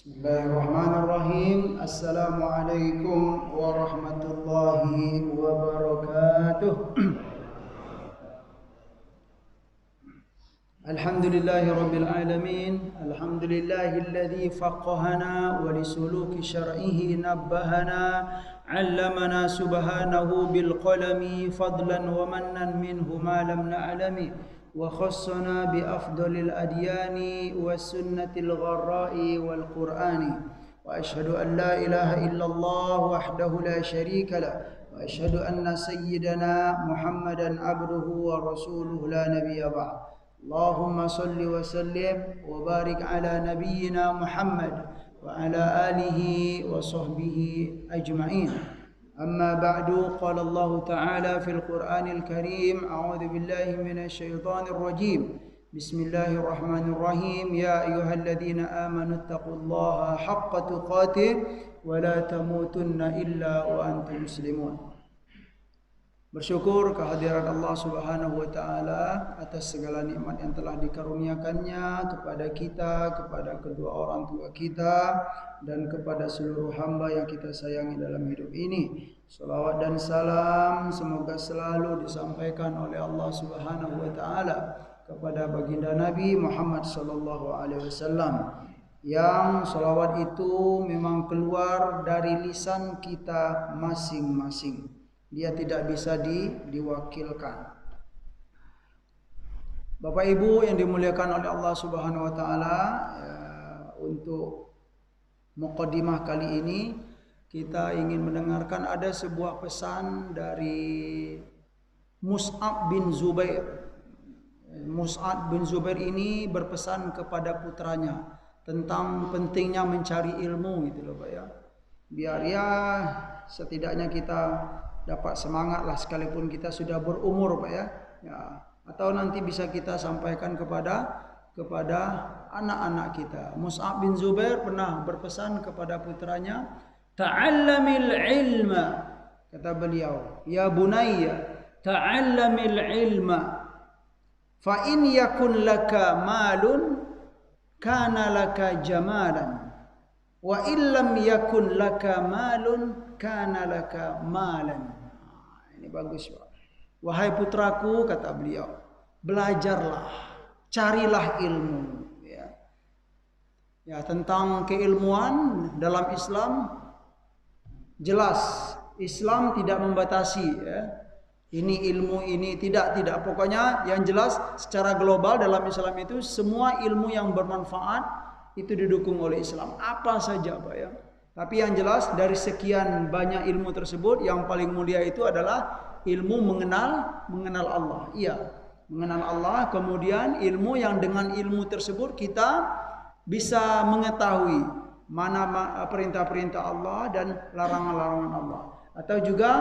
Bismillahirrahmanirrahim. Assalamualaikum warahmatullahi wabarakatuh. Alhamdulillahi rabbil alamin. Alhamdulillahilladzi faqahana wa lisuluki syar'ihi nabbahana. 'Allamana subhanahu bil qalami fadlan wa mannan minhu ma lam na'lami. وخصنا بأفضل الأديان والسنة الغراء والقرآن وأشهد أن لا إله إلا الله وحده لا شريك له وأشهد أن سيدنا محمدا عبده ورسوله لا نبي بعد اللهم صل وسلم وبارك على نبينا محمد وعلى آله وصحبه أجمعين. أما بعد قال الله تعالى في القرآن الكريم أعوذ بالله من الشيطان الرجيم بسم الله الرحمن الرحيم يا أيها الذين آمنوا اتقوا الله حق تقاته ولا تموتن إلا وأنتم مسلمون. Bersyukur kehadiran Allah Subhanahu wa taala atas segala nikmat yang telah dikaruniakannya kepada kita, kepada kedua orang tua kita dan kepada seluruh hamba yang kita sayangi dalam hidup ini. Salawat dan salam semoga selalu disampaikan oleh Allah Subhanahu wa taala kepada baginda Nabi Muhammad sallallahu alaihi wasallam, yang salawat itu memang keluar dari lisan kita masing-masing. Dia tidak bisa diwakilkan. Bapak Ibu yang dimuliakan oleh Allah Subhanahu wa taala, untuk muqaddimah kali ini kita ingin mendengarkan ada sebuah pesan dari Mus'ab bin Zubair. Mus'ab bin Zubair ini berpesan kepada putranya tentang pentingnya mencari ilmu gitu loh Pak ya. Biar ya setidaknya kita dapat semangat lah sekalipun kita sudah berumur Pak ya. Atau nanti bisa kita sampaikan kepada anak-anak kita. Mus'ab bin Zubair pernah berpesan kepada putranya, ta'allamil ilma, kata beliau, ya bunayya ta'allamil ilma fa in yakun laka malun kana laka jamalan wa illam yakun laka malun kana laka malan. Ini bagus Pak. Wahai putraku, kata beliau, belajarlah, carilah ilmu ya tentang keilmuan dalam Islam. Jelas Islam tidak membatasi ya. Ini ilmu ini tidak pokoknya yang jelas secara global dalam Islam itu semua ilmu yang bermanfaat itu didukung oleh Islam, apa saja Pak ya. Tapi yang jelas dari sekian banyak ilmu tersebut yang paling mulia itu adalah ilmu mengenal Allah. Iya, mengenal Allah, kemudian ilmu yang dengan ilmu tersebut kita bisa mengetahui mana perintah-perintah Allah dan larangan-larangan Allah. Atau juga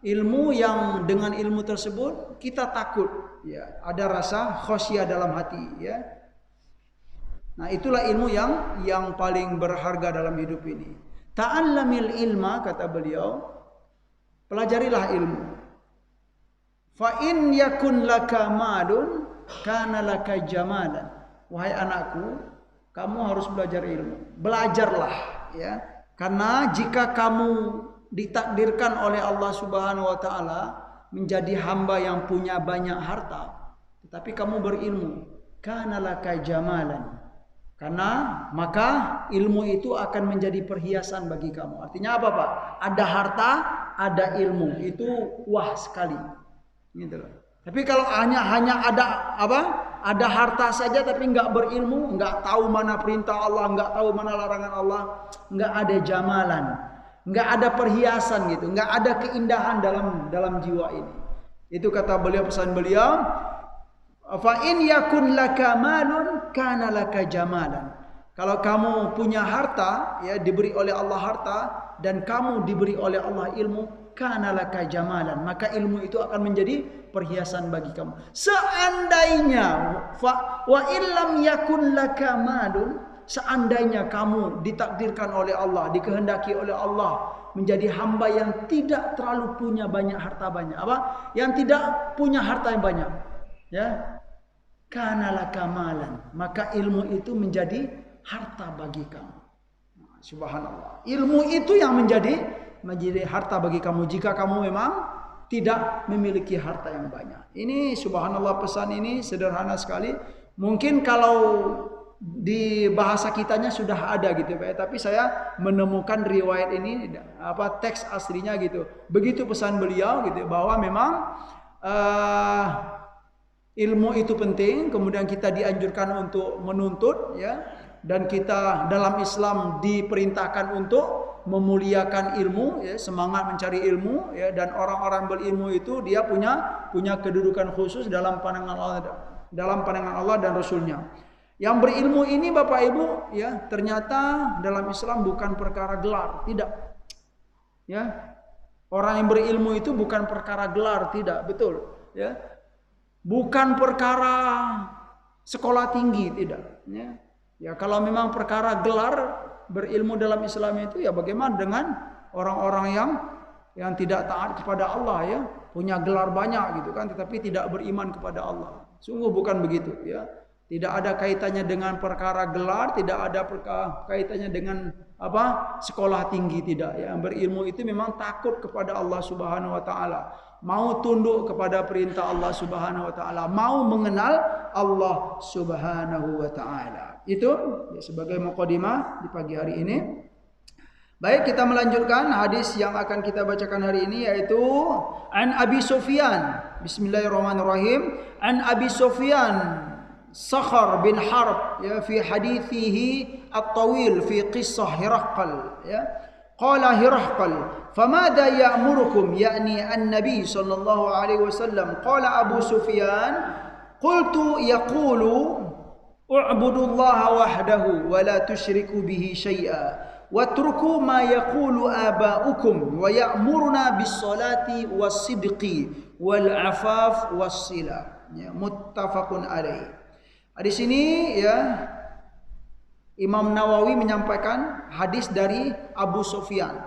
ilmu yang dengan ilmu tersebut kita takut ya, ada rasa khasyah dalam hati ya. Nah, itulah ilmu yang paling berharga dalam hidup ini. Ta'allamil ilma, kata beliau, pelajarilah ilmu. Fa in yakun laka malun kana laka jamalan. Wahai anakku, kamu harus belajar ilmu. Belajarlah ya. Karena jika kamu ditakdirkan oleh Allah Subhanahu wa taala menjadi hamba yang punya banyak harta, tetapi kamu berilmu, kana laka jamalan. Karena maka ilmu itu akan menjadi perhiasan bagi kamu. Artinya apa Pak? Ada harta, ada ilmu. Itu wah sekali. Gitu loh. Tapi kalau hanya ada apa? Ada harta saja tapi enggak berilmu, enggak tahu mana perintah Allah, enggak tahu mana larangan Allah, enggak ada jamalan, enggak ada perhiasan gitu, enggak ada keindahan dalam jiwa ini. Itu kata beliau, pesan beliau, fa in yakun laka malun kana laka jamalan. Kalau kamu punya harta ya, diberi oleh Allah harta dan kamu diberi oleh Allah ilmu, kana laka jamalan, maka ilmu itu akan menjadi perhiasan bagi kamu. Seandainya wa illam yakun laka malun, seandainya kamu ditakdirkan oleh Allah, dikehendaki oleh Allah menjadi hamba yang tidak terlalu punya banyak harta banyak, apa? Yang tidak punya harta yang banyak, ya. Kana laka malan, maka ilmu itu menjadi harta bagi kamu. Subhanallah. Ilmu itu yang menjadi harta bagi kamu jika kamu memang tidak memiliki harta yang banyak. Ini subhanallah, pesan ini sederhana sekali. Mungkin kalau di bahasa kitanya sudah ada gitu Pak, tapi saya menemukan riwayat ini teks aslinya gitu. Begitu pesan beliau gitu bahwa memang ilmu itu penting, kemudian kita dianjurkan untuk menuntut ya, dan kita dalam Islam diperintahkan untuk memuliakan ilmu ya, semangat mencari ilmu ya, dan orang-orang berilmu itu dia punya kedudukan khusus dalam pandangan Allah dan Rasulnya. Yang berilmu ini Bapak Ibu ya, ternyata dalam Islam bukan perkara gelar, tidak. Ya. Orang yang berilmu itu bukan perkara gelar, tidak, betul, ya. Bukan perkara sekolah tinggi, tidak, ya. Ya kalau memang perkara gelar berilmu dalam Islam itu ya bagaimana dengan orang-orang yang tidak taat kepada Allah ya, punya gelar banyak gitu kan, tetapi tidak beriman kepada Allah. Sungguh bukan begitu ya. Tidak ada kaitannya dengan perkara gelar, tidak ada kaitannya dengan sekolah tinggi, tidak ya. Berilmu itu memang takut kepada Allah Subhanahu wa taala, mau tunduk kepada perintah Allah Subhanahu wa taala, mau mengenal Allah Subhanahu wa taala. Itu ya, sebagai mukadimah di pagi hari ini. Baik, kita melanjutkan hadis yang akan kita bacakan hari ini, yaitu an Abi Sufyan. Bismillahirrahmanirrahim. An Abi Sufyan Sakhar bin Harb ya, fi hadithihi at-tawil fi qissah Hiraqal ya. Qala Hiraqal, famada ya'murukum, yakni an-nabi sallallahu alaihi wasallam. Qala Abu Sufyan, qultu yaqulu u'budullaha wahdahu wa la tusyriku bihi syai'a watruku ma yaqulu aba'ukum wa ya'muruna bis-salati was-sidqi wal 'afaf was-sila ya, muttafaqun alaih. Di sini ya Imam Nawawi menyampaikan hadis dari Abu Sufyan,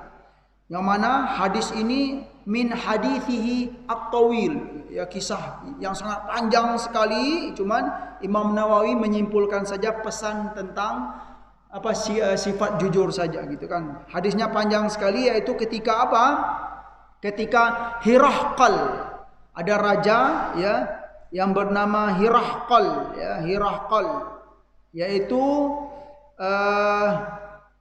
yang mana hadis ini min hadithihi at-tawil ya, kisah yang sangat panjang sekali, cuman Imam Nawawi menyimpulkan saja pesan tentang sifat jujur saja gitu kan. Hadisnya panjang sekali, yaitu ketika ketika Hiraqal, ada raja ya yang bernama Hiraqal ya, Hiraqal, yaitu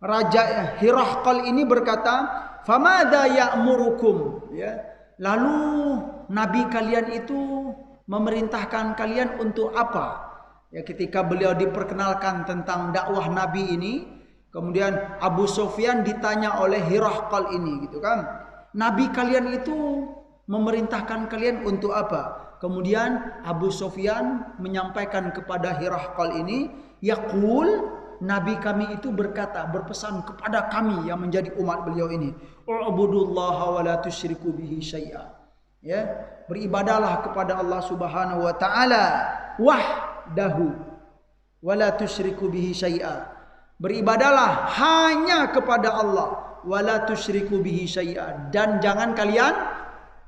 raja Hiraqal ini berkata, famada ya'murukum ya, lalu nabi kalian itu memerintahkan kalian untuk apa? Ya, ketika beliau diperkenalkan tentang dakwah nabi ini, kemudian Abu Sufyan ditanya oleh Hiraqal ini gitu kan, nabi kalian itu memerintahkan kalian untuk apa? Kemudian Abu Sufyan menyampaikan kepada Hiraqal ini, yaqul, nabi kami itu berkata, berpesan kepada kami yang menjadi umat beliau ini, u'budullaha wa la tusyriku bihi syai'a ya, beribadalah kepada Allah Subhanahu wa taala wahdahu wa la tusyriku bihi syai'a, beribadalah hanya kepada Allah, wa la tusyriku bihi syai'a, dan jangan kalian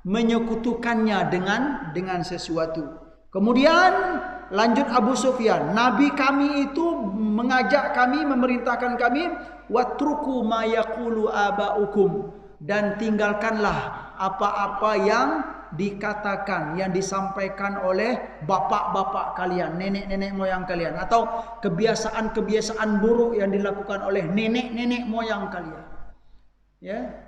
menyekutukannya dengan sesuatu. Kemudian lanjut Abu Sufyan, nabi kami itu mengajak kami, memerintahkan kami, watruku ma yaqulu aba'ukum, dan tinggalkanlah apa-apa yang dikatakan, yang disampaikan oleh bapak-bapak kalian, nenek-nenek moyang kalian, atau kebiasaan-kebiasaan buruk yang dilakukan oleh nenek-nenek moyang kalian. Ya.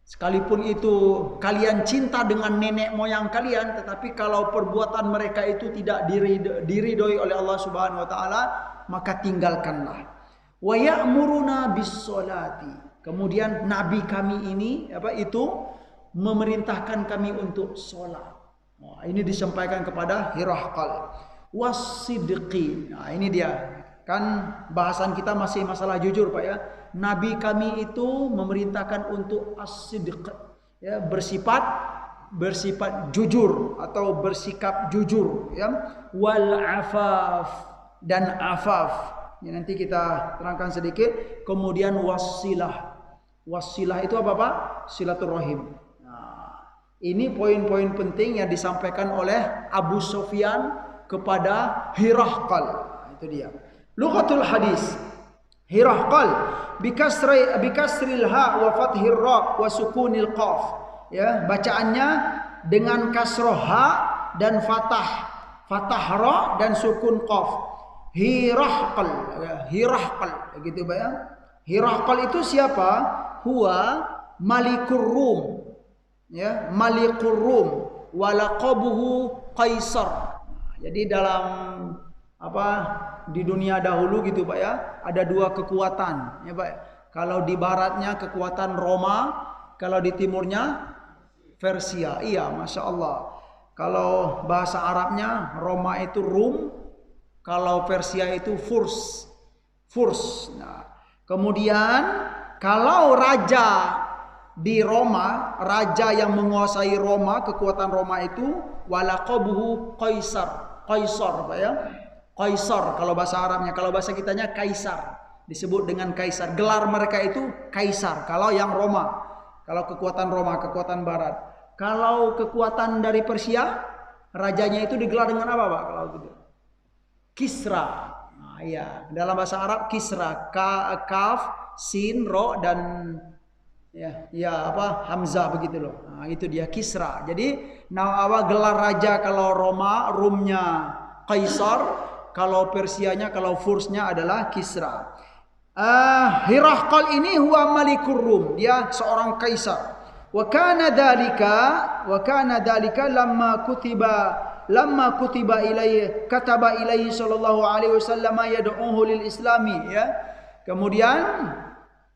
Sekalipun itu kalian cinta dengan nenek moyang kalian, tetapi kalau perbuatan mereka itu tidak diridhoi oleh Allah Subhanahu wa taala, maka tinggalkanlah. Wa ya'muruna bis-sholati. Kemudian nabi kami ini memerintahkan kami untuk sholat. Nah, ini disampaikan kepada Hiraqal. Was-sidqi. Nah, ini dia. Kan bahasan kita masih masalah jujur Pak ya. Nabi kami itu memerintahkan untuk as-sidq ya, bersifat jujur atau bersikap jujur ya. Wal afaf, dan afaf. Ya, nanti kita terangkan sedikit. Kemudian wasilah. Wasilah itu apa Pak? Silaturahim. Nah, ini poin-poin penting yang disampaikan oleh Abu Sufyan kepada Hiraqal. Nah, itu dia. Lughatul hadis. Hiraqal bikasril ha wa fathir ra wa sukunil qaf. Ya, bacaannya dengan kasroh ha dan fathah ra dan sukun qaf. Hiraqal, ya, Hiraqal gitu Pak ya. Hiraqal itu siapa? Huwa Malikur Rum. Ya, Malikur Rum wa laqabuhu Qaisar. Jadi dalam di dunia dahulu gitu Pak ya, ada dua kekuatan ya Pak. Kalau di baratnya kekuatan Roma, kalau di timurnya Persia. Iya, Masya Allah. Kalau bahasa Arabnya Roma itu Rum, kalau Persia itu Furs. Nah, kemudian kalau raja di Roma, raja yang menguasai Roma, kekuatan Roma itu walaqabuhu Qaisar Pak ya. Kaisar kalau bahasa Arabnya, kalau bahasa kitanya kaisar, disebut dengan kaisar. Gelar mereka itu kaisar. Kalau yang Roma, kalau kekuatan Roma, kekuatan Barat. Kalau kekuatan dari Persia, rajanya itu digelar dengan apa Pak? Kalau gitu, Kisra. Nah, ya, dalam bahasa Arab Kisra, kaf, sin, ro dan hamzah begitu loh. Nah, itu dia Kisra. Jadi gelar raja kalau Roma, Rumnya Kaisar. Kalau Persianya, kalau Fursnya adalah Kisra. Hiraqal ini huwa Malikur Rum, dia seorang kaisar. Wa kana dzalika lamma kutiba ilaihi kataba ilaihi sallallahu alaihi wasallam yad'uhu lil islami ya. Kemudian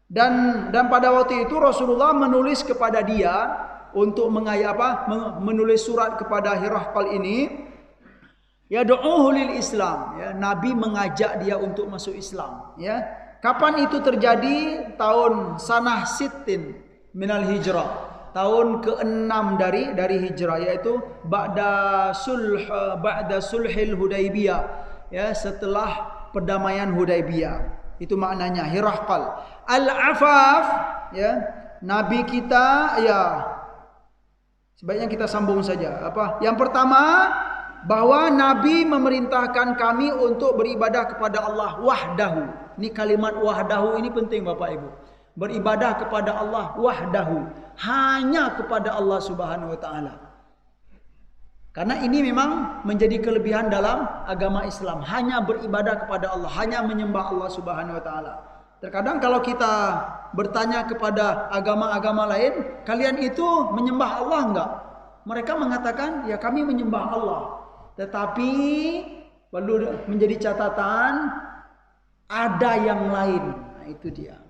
dan pada waktu itu Rasulullah menulis kepada dia untuk menulis surat kepada Hiraqal ini. Yad'uhu lil Islam, ya, Nabi mengajak dia untuk masuk Islam, ya. Kapan itu terjadi? Tahun sanah sittin minal hijrah, tahun ke-6 dari hijrah, yaitu ba'da sulhil Hudaybiyah, ya, setelah perdamaian Hudaybiyah. Itu maknanya Hiraqal. Al-afaf, ya, Nabi kita, ya, sebaiknya kita sambung saja. Yang pertama, bahwa Nabi memerintahkan kami untuk beribadah kepada Allah wahdahu. Ini kalimat wahdahu ini penting Bapak Ibu. Beribadah kepada Allah wahdahu, hanya kepada Allah Subhanahu wa taala. Karena ini memang menjadi kelebihan dalam agama Islam, hanya beribadah kepada Allah, hanya menyembah Allah Subhanahu wa taala. Terkadang kalau kita bertanya kepada agama-agama lain, kalian itu menyembah Allah enggak? Mereka mengatakan, ya kami menyembah Allah. Tetapi perlu menjadi catatan, ada yang lain. Nah, itu dia.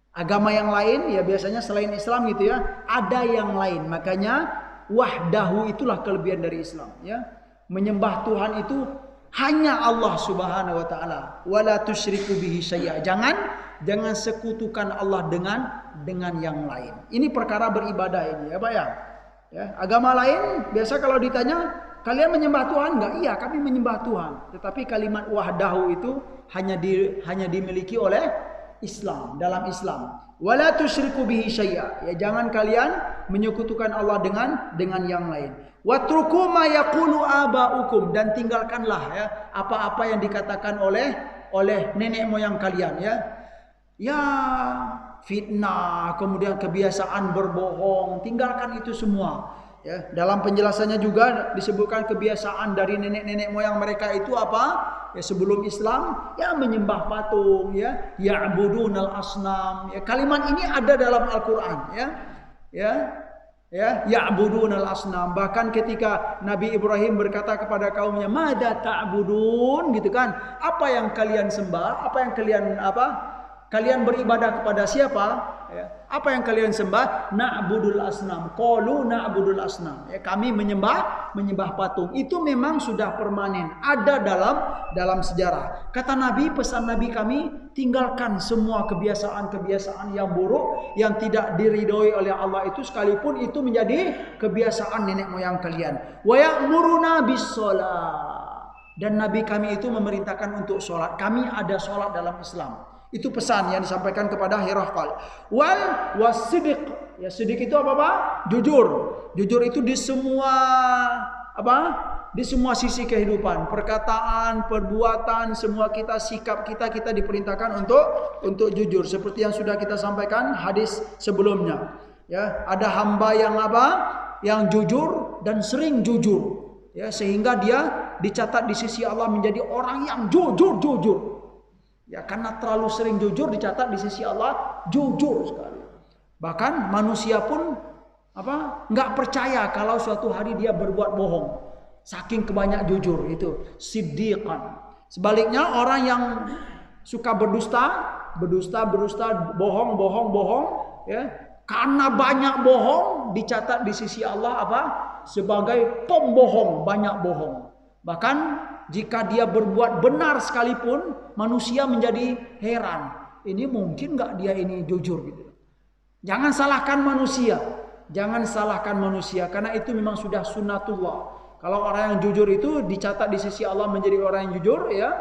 Agama yang lain ya biasanya selain Islam gitu ya, ada yang lain. Makanya wahdahu itulah kelebihan dari Islam ya. Menyembah Tuhan itu hanya Allah Subhanahu wa taala. Wala tusyriku bihi syai'a. Jangan sekutukan Allah dengan yang lain. Ini perkara beribadah ini ya, Pak ya. Ya, agama lain biasa kalau ditanya, kalian menyembah Tuhan enggak? Iya, kami menyembah Tuhan. Tetapi kalimat wahdahu itu hanya dimiliki oleh Islam, dalam Islam. Wala tusyriku bihi syai'a. Ya, jangan kalian menyekutukan Allah dengan yang lain. Watruku ma yaqulu abaukum, dan tinggalkanlah ya apa-apa yang dikatakan oleh nenek moyang kalian ya. Ya, fitnah, kemudian kebiasaan berbohong, tinggalkan itu semua. Ya, dalam penjelasannya juga disebutkan kebiasaan dari nenek-nenek moyang mereka itu apa? Ya, sebelum Islam ya menyembah patung ya, ya'budunal asnam. Ya, kalimat ini ada dalam Al-Qur'an ya. Ya, ya'budunal asnam. Bahkan ketika Nabi Ibrahim berkata kepada kaumnya, "Madza ta'budun?" gitu kan. Apa yang kalian sembah? Apa yang kalian Kalian beribadah kepada siapa? Ya. Apa yang kalian sembah? Na'budul asnam. Qalu na'budul asnam. Ya, kami menyembah patung. Itu memang sudah permanen, ada dalam sejarah. Kata Nabi, pesan Nabi kami, tinggalkan semua kebiasaan-kebiasaan yang buruk yang tidak diridhoi oleh Allah itu, sekalipun itu menjadi kebiasaan nenek moyang kalian. Wa ya'muruna bis-shalah. Dan Nabi kami itu memerintahkan untuk sholat. Kami ada sholat dalam Islam. Itu pesan yang disampaikan kepada Hiraqal. Wasidiq. Ya, sidiq itu apa? Jujur. Jujur itu di semua di semua sisi kehidupan, perkataan, perbuatan, semua kita, sikap kita diperintahkan untuk jujur seperti yang sudah kita sampaikan hadis sebelumnya. Ya, ada hamba yang apa? Yang jujur dan sering jujur. Ya, sehingga dia dicatat di sisi Allah menjadi orang yang jujur. Ya, karena terlalu sering jujur dicatat di sisi Allah jujur sekali. Bahkan manusia pun nggak percaya kalau suatu hari dia berbuat bohong. Saking kebanyak jujur itu siddiqan. Sebaliknya orang yang suka berdusta, bohong, ya. Karena banyak bohong dicatat di sisi Allah sebagai pembohong, banyak bohong. Bahkan jika dia berbuat benar sekalipun, manusia menjadi heran. Ini mungkin nggak dia ini jujur gitu. Jangan salahkan manusia karena itu memang sudah sunnatullah. Kalau orang yang jujur itu dicatat di sisi Allah menjadi orang yang jujur, ya,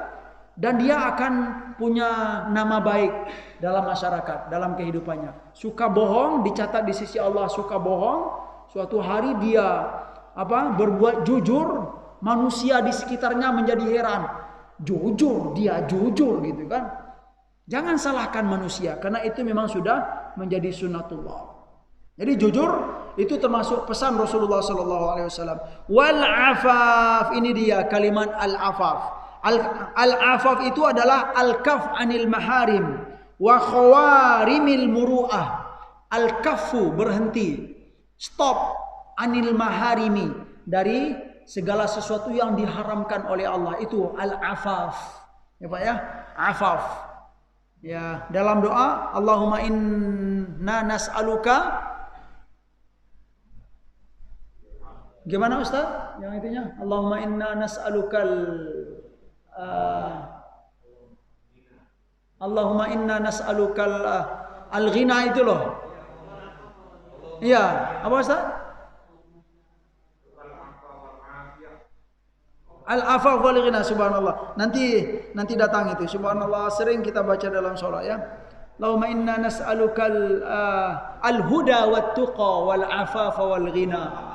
dan dia akan punya nama baik dalam masyarakat, dalam kehidupannya. Suka bohong dicatat di sisi Allah suka bohong. Suatu hari dia berbuat jujur, manusia di sekitarnya menjadi heran. Dia jujur gitu kan. Jangan salahkan manusia karena itu memang sudah menjadi sunnatullah. Jadi jujur itu termasuk pesan Rasulullah SAW. Wal afaf, ini dia kalimat al afaf. Al afaf itu adalah al kaf anil maharim wa khawarimil muru'ah. Al kafu berhenti, stop, anil maharimi dari segala sesuatu yang diharamkan oleh Allah, itu al afaf. Ya Pak ya, afaf. Ya, dalam doa Allahumma inna nas'aluka. Gimana Ustaz? Yang itunya Allahumma inna nas'alukal Allahumma inna nas'alukal al-ghina itu loh. Iya, apa Ustaz? Al-afaf wal ghina, subhanallah. Nanti datang itu. Subhanallah, sering kita baca dalam sholat ya. Allahumma inna nas'alukal al-huda wat tuqa wal afafa wal ghina.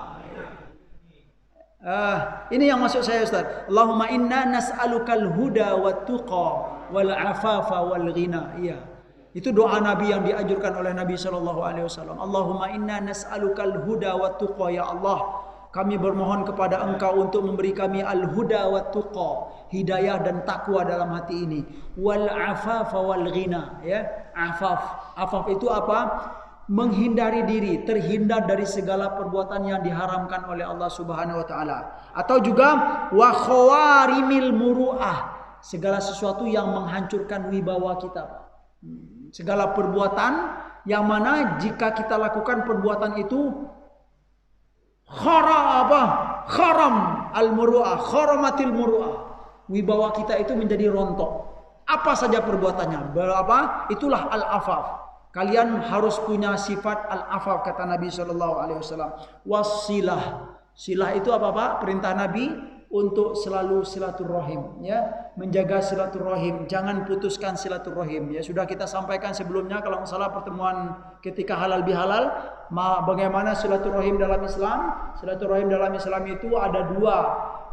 Ini yang maksud saya Ustaz. Allahumma inna nas'alukal huda wat tuqa wal afafa wal ghina. Iya. Itu doa Nabi yang dianjurkan oleh Nabi sallallahu alaihi wasallam. Allahumma inna nas'alukal huda wat tuqa, ya Allah, kami bermohon kepada Engkau untuk memberi kami al huda wat tuqa, hidayah dan takwa dalam hati ini. Wal afafa wal ghina, ya. Afaf itu apa? Menghindari diri, terhindar dari segala perbuatan yang diharamkan oleh Allah Subhanahu wa taala. Atau juga wa khawarimil muru'ah, segala sesuatu yang menghancurkan wibawa kita. Segala perbuatan yang mana jika kita lakukan perbuatan itu kharam al muru'ah, kharamatil muru'ah, wibawa kita itu menjadi rontok. Apa saja perbuatannya? Itulah al-afaf. Kalian harus punya sifat al-afaf, kata Nabi SAW. Wasilah. Silah itu apa Pak? Perintah Nabi untuk selalu silaturahim, ya, menjaga silaturahim, jangan putuskan silaturahim. Ya, sudah kita sampaikan sebelumnya kalau masalah pertemuan ketika halal bihalal, bagaimana silaturahim dalam Islam. Silaturahim dalam Islam itu ada dua,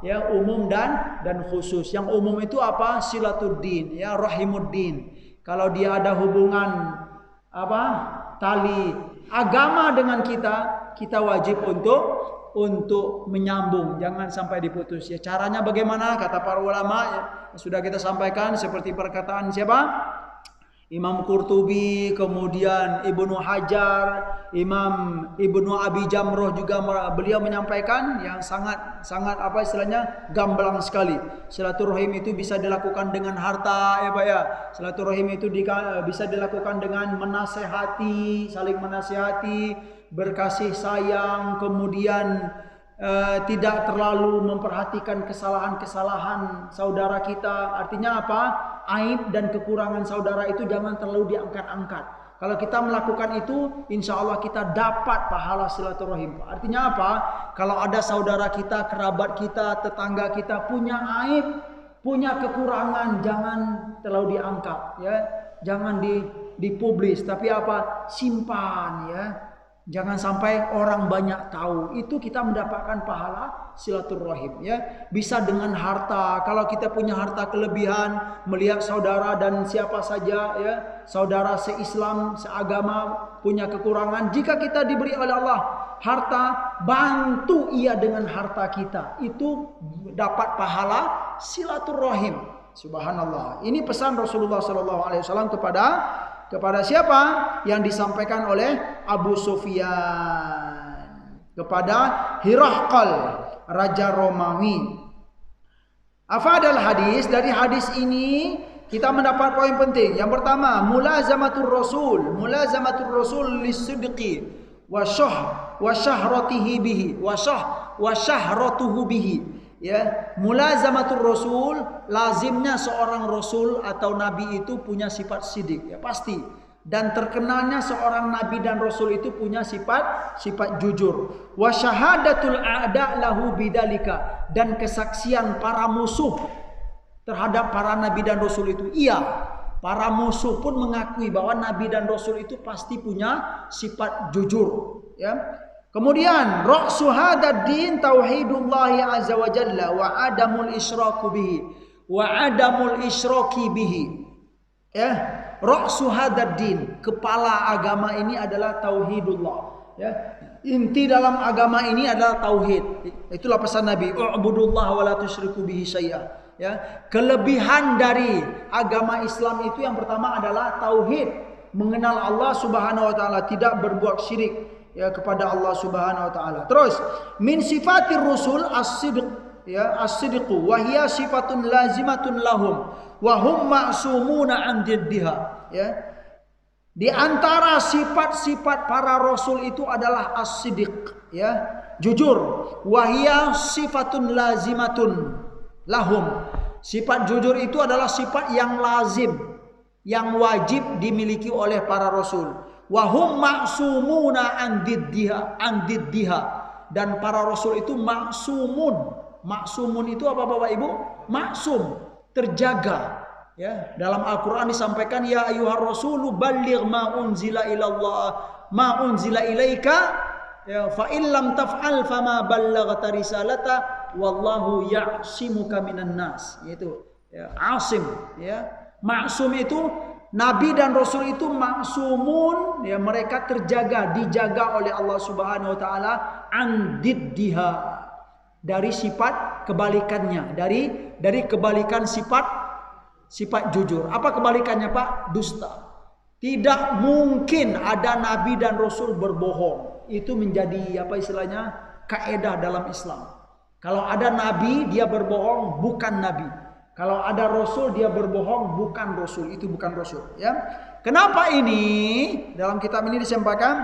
ya, umum dan khusus. Yang umum itu apa? Silatuddin, ya, rahimuddin. Kalau dia ada hubungan tali agama dengan kita wajib untuk menyambung, jangan sampai diputus. Ya, caranya bagaimana? Kata para ulama, ya, sudah kita sampaikan seperti perkataan siapa? Imam Qurtubi, kemudian Ibnu Hajar, Imam Ibnu Abi Jamroh juga beliau menyampaikan yang sangat gamblang sekali. Silaturahim itu bisa dilakukan dengan harta, ya Pak ya. Silaturahim itu bisa dilakukan dengan menasehati, saling menasehati, berkasih sayang, kemudian tidak terlalu memperhatikan kesalahan-kesalahan saudara kita. Artinya apa? Aib dan kekurangan saudara itu jangan terlalu diangkat-angkat. Kalau kita melakukan itu, insya Allah kita dapat pahala silaturahim. Artinya apa? Kalau ada saudara kita, kerabat kita, tetangga kita punya aib, punya kekurangan, jangan terlalu diangkat, ya. Jangan dipublis, tapi apa? Simpan, ya. Jangan sampai orang banyak tahu. Itu kita mendapatkan pahala silaturahim ya. Bisa dengan harta. Kalau kita punya harta kelebihan, melihat saudara dan siapa saja ya, saudara seislam, seagama punya kekurangan, jika kita diberi oleh Allah harta, bantu ia dengan harta kita. Itu dapat pahala silaturahim. Subhanallah. Ini pesan Rasulullah SAW kepada siapa? Yang disampaikan oleh Abu Sufyan kepada Hiraqal, raja Romawi. Afadal hadis, dari hadis ini kita mendapat poin penting. Yang pertama, mulazamatur Rasul lisidqi wa syahratihi bihi wa syahratuhu bihi. Ya, mulazamatur Rasul, lazimnya seorang Rasul atau Nabi itu punya sifat sidik, ya pasti. Dan terkenalnya seorang Nabi dan Rasul itu punya sifat jujur. Wa syahadatul a'da lahu bidalika, dan kesaksian para musuh terhadap para Nabi dan Rasul itu. Iya, para musuh pun mengakui bahwa Nabi dan Rasul itu pasti punya sifat jujur. Ya. Kemudian ra'su hadzal din tauhidullahi azza wa jalla wa adamul isyraki bihi. Ya, ra'su hadzal din, kepala agama ini adalah tauhidullah, ya. Inti dalam agama ini adalah tauhid. Itulah pesan Nabi, u'budullaha wa la tusyriku bihi syai'a. Ya, kelebihan dari agama Islam itu yang pertama adalah tauhid, mengenal Allah Subhanahu wa taala, tidak berbuat syirik ya kepada Allah Subhanahu wa taala. Terus min sifatir rusul as-sidq, ya as-sidqu wa hiya sifatun lazimatun lahum wa hum ma'sumuna an diddiha. Ya, di antara sifat-sifat para rasul itu adalah as-sidq, ya jujur. Wa hiya sifatun lazimatun lahum, sifat jujur itu adalah sifat yang lazim, yang wajib dimiliki oleh para rasul. Wahum maksumuna andiddiha, dan para rasul itu maksumun itu apa Bapak Ibu? Maksum, terjaga. Ya, dalam Al-Quran disampaikan, ya ayyuhar rasulu balligh ma unzila ilaika, ya fa illam taf'al fama ballaghta risalata wallahu ya'simuka minan nas. Yaitu ya, asim, ya. Maksum itu Nabi dan Rasul itu maksumun, ya mereka terjaga, dijaga oleh Allah Subhanahu wa taala andiddiha, dari sifat kebalikannya, dari kebalikan sifat jujur. Apa kebalikannya, Pak? Dusta. Tidak mungkin ada Nabi dan Rasul berbohong. Itu menjadi apa istilahnya? Kaidah dalam Islam. Kalau ada Nabi dia berbohong, bukan Nabi. Kalau ada Rasul dia berbohong, bukan Rasul. Itu bukan Rasul, ya. Kenapa ini? Dalam kitab ini disampaikan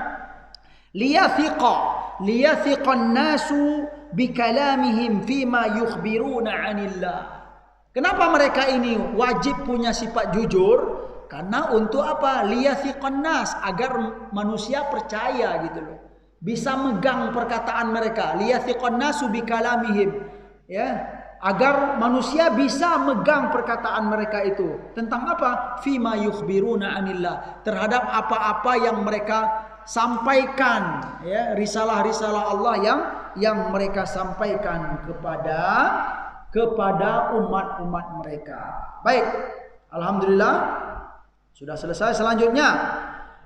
liyathiqan nasu bikalamihim fima yukhbiruna 'anillah. Kenapa mereka ini wajib punya sifat jujur? Karena untuk apa? Liyathiqan nas, agar manusia percaya gitu loh. Bisa megang perkataan mereka. Liyathiqan nasu bikalamihim, ya. Agar manusia bisa megang perkataan mereka itu. Tentang apa? Fima yukhbiruna 'anillah, terhadap apa-apa yang mereka sampaikan, ya, risalah-risalah Allah yang mereka sampaikan kepada umat-umat mereka. Baik, alhamdulillah sudah selesai. Selanjutnya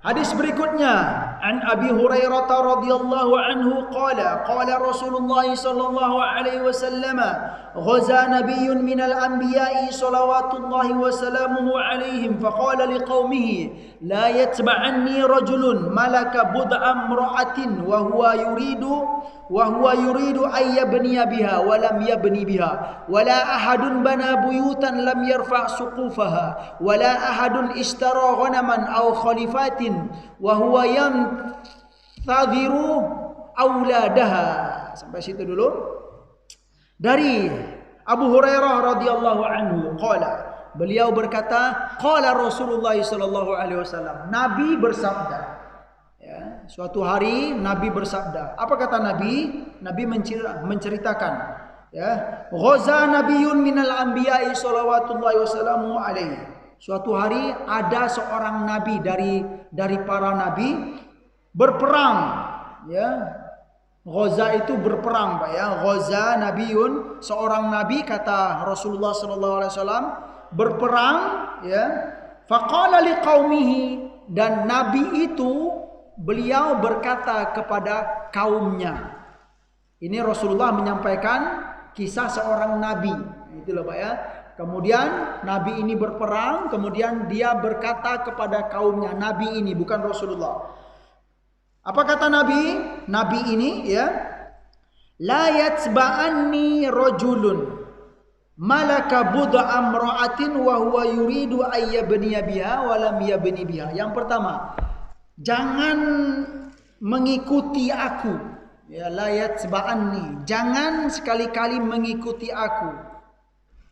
hadis berikutnya, an Abi Hurairah radhiyallahu anhu qala Rasulullah sallallahu alaihi wasallam ghaza nabiyyun minal anbiya'i salawatullahi wa salamuhu alaihim faqala liqaumihi la yatba'anni rajulun malaka bud'a imra'atin wa huwa yuridu ay yabniya biha wa lam yabni biha wa la ahadun bana buyutan lam yarfa' suqufaha wa la ahadun ishtara ghanaman aw khalifatin wa huwa yantadhiru auladaha. Sampai situ dulu. Dari Abu Hurairah radhiyallahu anhu qala, beliau berkata, qala Rasulullah sallallahu alaihi wasallam, Nabi bersabda. Ya, suatu hari Nabi bersabda. Apa kata Nabi? Nabi menceritakan, ya, ghaza nabiyyun minal anbiya'i salawatullahi wasallamu alaihi. Suatu hari ada seorang nabi dari para nabi, berperang, ya. Ghaza itu berperang, Pak ya. Ghaza nabiyun, seorang nabi kata Rasulullah sallallahu alaihi wasallam, berperang, ya. Faqala liqaumihi, dan nabi itu beliau berkata kepada kaumnya. Ini Rasulullah menyampaikan kisah seorang nabi. Itulah Pak ya. Kemudian nabi ini berperang, kemudian dia berkata kepada kaumnya, nabi ini bukan Rasulullah. Apa kata Nabi? Nabi ini ya, la yatsba'anni rajulun malaka bud'a amra'atin wa huwa yuridu ayyabniya biha wa lam yabni biha. Yang pertama, jangan mengikuti aku. Ya, la yatsba'anni, jangan sekali-kali mengikuti aku.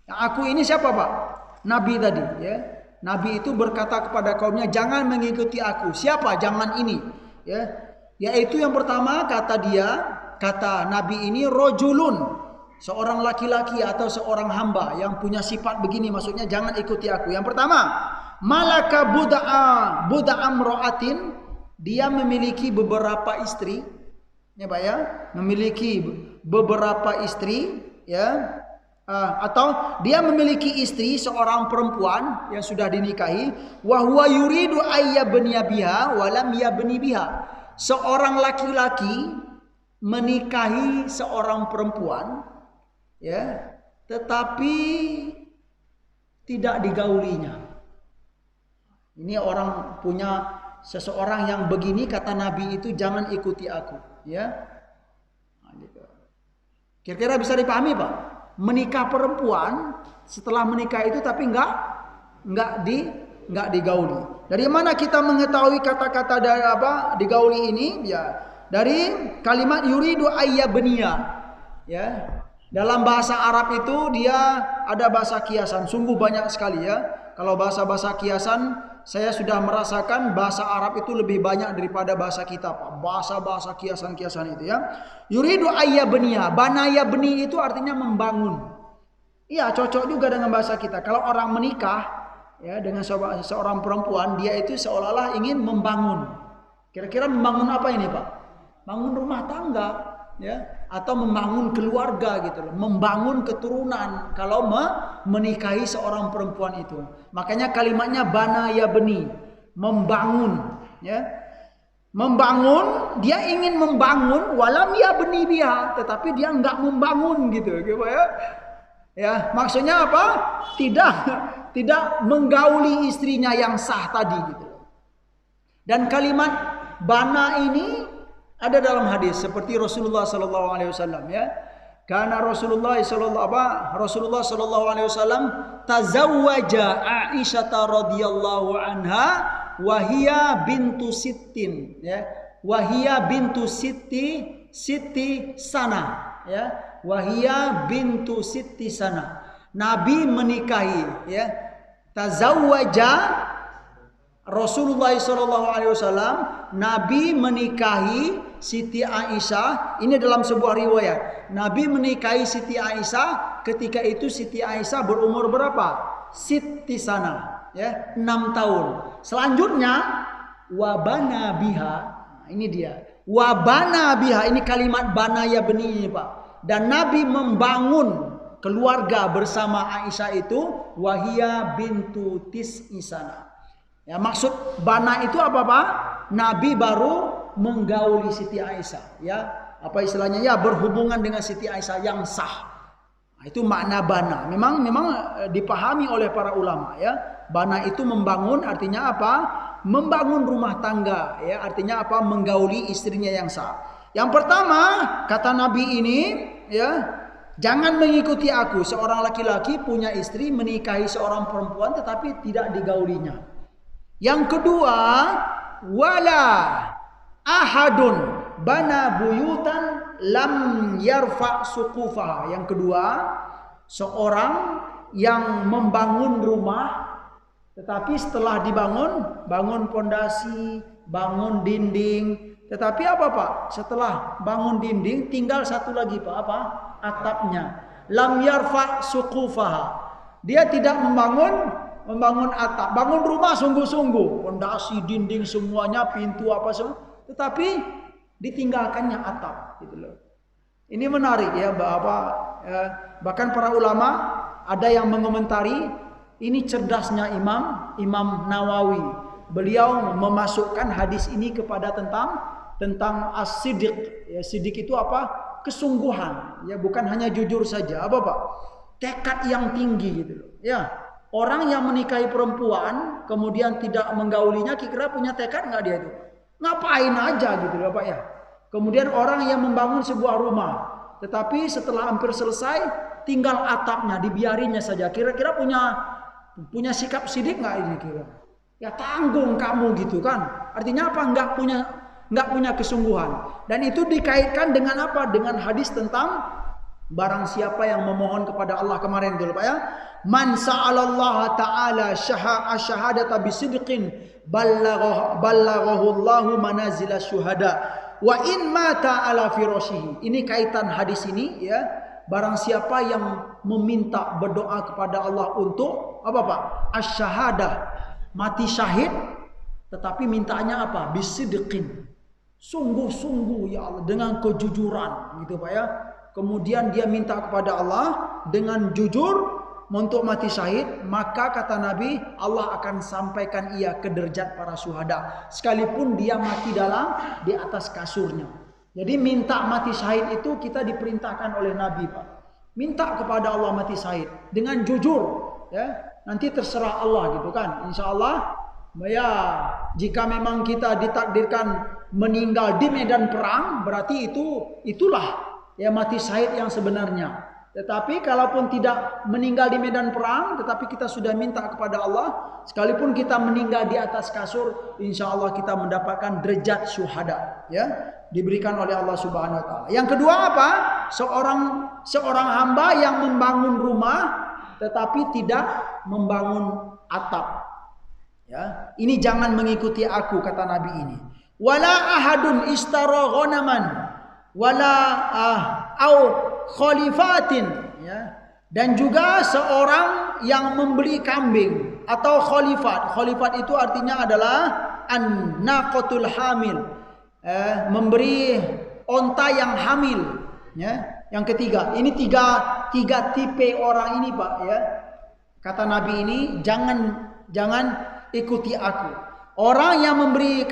Aku ini siapa, Pak? Nabi tadi, ya. Nabi itu berkata kepada kaumnya, jangan mengikuti aku. Siapa? Jangan ini. Ya, yaitu yang pertama kata Nabi ini rojulun, seorang laki-laki atau seorang hamba yang punya sifat begini, maksudnya jangan ikuti aku. Yang pertama, malaka bud'a amra'atin, dia memiliki beberapa istri, ya Pak ya, memiliki beberapa istri, ya. Atau dia memiliki istri seorang perempuan yang sudah dinikahi, wa huwa yuridu ayyabniya biha wa lam yabni biha. Seorang laki-laki menikahi seorang perempuan, ya, tetapi tidak digaulinya. Ini orang punya seseorang yang begini, kata Nabi itu jangan ikuti aku, ya. Kira-kira bisa dipahami, Pak? Menikah perempuan, setelah menikah itu tapi enggak digauli. Dari mana kita mengetahui kata-kata dari apa digauli ini? Ya, dari kalimat yuridu ayyabniya. Ya. Dalam bahasa Arab itu dia ada bahasa kiasan, sungguh banyak sekali ya. Kalau bahasa-bahasa kiasan, saya sudah merasakan bahasa Arab itu lebih banyak daripada bahasa kita, Pak. Bahasa-bahasa kiasan-kiasan itu ya. Yuridu ayyabniya, banaya beni itu artinya membangun. Iya, cocok juga dengan bahasa kita. Kalau orang menikah ya dengan seorang perempuan, dia itu seolah-olah ingin membangun. Kira-kira membangun apa ini, Pak? Bangun rumah tangga, ya, atau membangun keluarga gitu loh, membangun keturunan kalau menikahi seorang perempuan itu. Makanya kalimatnya banaya beni, membangun, ya. Membangun, dia ingin membangun walam ya beni biha, tetapi dia enggak membangun gitu ya. Ya, maksudnya apa? Tidak menggauli istrinya yang sah tadi gitu. Dan kalimat bana ini ada dalam hadis seperti Rasulullah sallallahu alaihi wasallam ya. Karena Rasulullah sallallahu alaihi wasallam tazawwaja Aisyah radhiyallahu anha wa hiya bintu sittin ya. Wa hiya bintu sitti sana ya. Wa hiya bintu sitti sana. Nabi menikahi ya. Tazawwaja Rasulullah sallallahu alaihi wasallam, Nabi menikahi Siti Aisyah. Ini dalam sebuah riwayat. Nabi menikahi Siti Aisyah ketika itu Siti Aisyah berumur berapa? Sitti sana, ya, 6 tahun. Selanjutnya wabana biha. Nah, ini dia. Wabana biha, ini kalimat bana ya beni ini, Pak. Dan Nabi membangun keluarga bersama Aisyah itu wahia bintu tis'i sana. Ya, maksud bana itu apa, Pak? Nabi baru menggauli Siti Aisyah, ya. Apa istilahnya? Ya, berhubungan dengan Siti Aisyah yang sah. Nah, itu makna bana. Memang dipahami oleh para ulama, ya. Bana itu membangun, artinya apa? Membangun rumah tangga, ya. Artinya apa? Menggauli istrinya yang sah. Yang pertama, kata Nabi ini, ya, jangan mengikuti aku. Seorang laki-laki punya istri menikahi seorang perempuan tetapi tidak digaulinya. Yang kedua, wala ahadun bana buyutan lam yarfa suqufaha. Yang kedua, seorang yang membangun rumah tetapi setelah dibangun, bangun pondasi, bangun dinding, tetapi apa, Pak? Setelah bangun dinding tinggal satu lagi, Pak, apa? Atapnya. Lam yarfa suqufaha. Dia tidak membangun atap, bangun rumah sungguh-sungguh, pondasi, dinding semuanya, pintu apa semua, tetapi ditinggalkannya atap gitu loh. Ini menarik ya, bahkan para ulama ada yang mengomentari ini cerdasnya Imam Nawawi. Beliau memasukkan hadis ini kepada tentang as-siddiq. Ya, siddiq itu apa? Kesungguhan, ya, bukan hanya jujur saja, apa Pak? Tekad yang tinggi gitu loh. Ya, orang yang menikahi perempuan kemudian tidak menggaulinya, kira-kira punya tekad nggak dia itu? Ngapain aja gitu loh Pak ya. Kemudian orang yang membangun sebuah rumah, tetapi setelah hampir selesai tinggal atapnya, dibiarinnya saja. Kira-kira punya sikap siddiq nggak ini kira? Ya tanggung kamu gitu kan? Artinya apa? Nggak punya kesungguhan. Dan itu dikaitkan dengan apa? Dengan hadis tentang barang siapa yang memohon kepada Allah kemarin dulu Pak ya. Man sa'alallaha ta'ala syahadata bisidqin ballaghahu Allahu manazila syuhada wa in mata ala firashihi. Ini kaitan hadis ini ya. Barang siapa yang meminta berdoa kepada Allah untuk apa Pak? Asy-syahadah, mati syahid, tetapi mintanya apa? Bisidqin. Sungguh-sungguh ya Allah, dengan kejujuran gitu Pak ya. Kemudian dia minta kepada Allah dengan jujur untuk mati syahid, maka kata Nabi, Allah akan sampaikan ia ke derajat para syuhada sekalipun dia mati di atas kasurnya. Jadi minta mati syahid itu kita diperintahkan oleh Nabi Pak. Minta kepada Allah mati syahid dengan jujur ya. Nanti terserah Allah gitu kan. Insya Allah ya, jika memang kita ditakdirkan meninggal di medan perang, berarti itulah ya mati syahid yang sebenarnya. Tetapi kalaupun tidak meninggal di medan perang, tetapi kita sudah minta kepada Allah, sekalipun kita meninggal di atas kasur, insya Allah kita mendapatkan derajat syuhada ya, diberikan oleh Allah Subhanahu wa taala. Yang kedua apa? Seorang hamba yang membangun rumah tetapi tidak membangun atap. Ya, ini jangan mengikuti aku kata Nabi ini. Wala ahadun istara ghanaman wala au khalifatin ya. Dan juga seorang yang membeli kambing atau khalifat. Khalifat itu artinya adalah an-naqatul hamil. Memberi onta yang hamil ya. Yang ketiga, ini tiga tipe orang ini Pak ya. Kata Nabi ini jangan ikuti aku. Orang yang membeli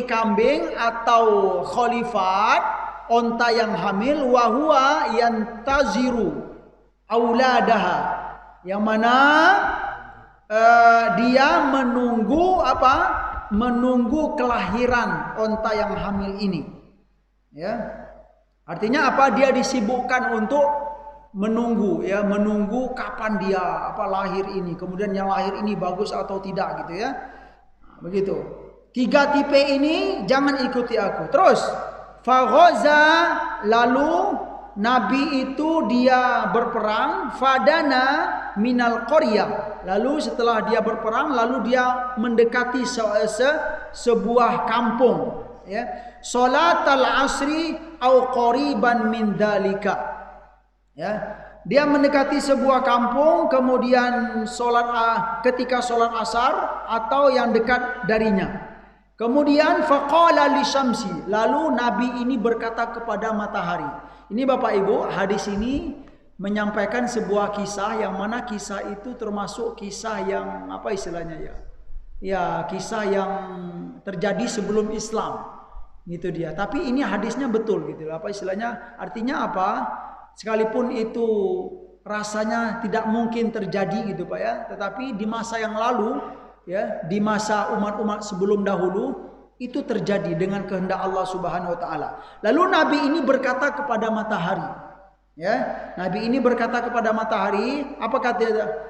kambing atau khalifat, onta yang hamil, wahwa yantaziru auladaha, yang mana dia menunggu apa? Menunggu kelahiran onta yang hamil ini. Ya. Artinya apa? Dia disibukkan untuk menunggu ya, menunggu kapan dia lahir ini, kemudian yang lahir ini bagus atau tidak gitu ya. Begitu. Tiga tipe ini jangan ikuti aku. Terus faghaza, lalu Nabi itu dia berperang, fadana minal qaryah. Lalu setelah dia berperang, lalu dia mendekati sebuah kampung ya. Salatal asri au qariban min dalika. Ya, dia mendekati sebuah kampung, kemudian ketika sholat asar atau yang dekat darinya. Kemudian faqala li syamsi, lalu Nabi ini berkata kepada matahari. Ini Bapak Ibu, hadis ini menyampaikan sebuah kisah yang mana kisah itu termasuk kisah yang apa istilahnya ya? Ya, kisah yang terjadi sebelum Islam. Gitu dia. Tapi ini hadisnya betul gitu. Apa istilahnya? Artinya apa? Sekalipun itu rasanya tidak mungkin terjadi gitu Pak ya, tetapi di masa yang lalu ya, di masa umat-umat sebelum dahulu itu terjadi dengan kehendak Allah Subhanahu wa taala. Lalu Nabi ini berkata kepada matahari. Ya, Nabi ini berkata kepada matahari, apa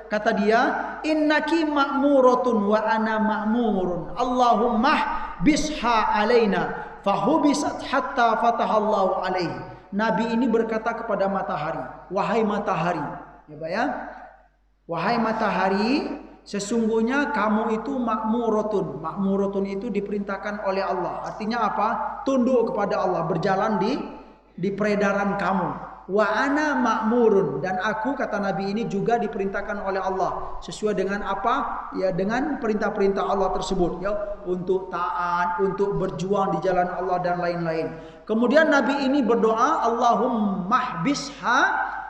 kata dia? Innaki ma'muratun wa ana ma'murun. Allahumma bisha alaina fahubisat hatta fatahallahu alaihi. Nabi ini berkata kepada matahari, wahai matahari, ya Pak ya, wahai matahari, sesungguhnya kamu itu makmuratun. Makmuratun itu diperintahkan oleh Allah. Artinya apa? Tunduk kepada Allah, berjalan di peredaran kamu. Wa ana ma'murun, dan aku, kata Nabi ini, juga diperintahkan oleh Allah sesuai dengan apa? Ya, dengan perintah-perintah Allah tersebut, ya, untuk taat, untuk berjuang di jalan Allah dan lain-lain. Kemudian Nabi ini berdoa, Allahumma hbisha,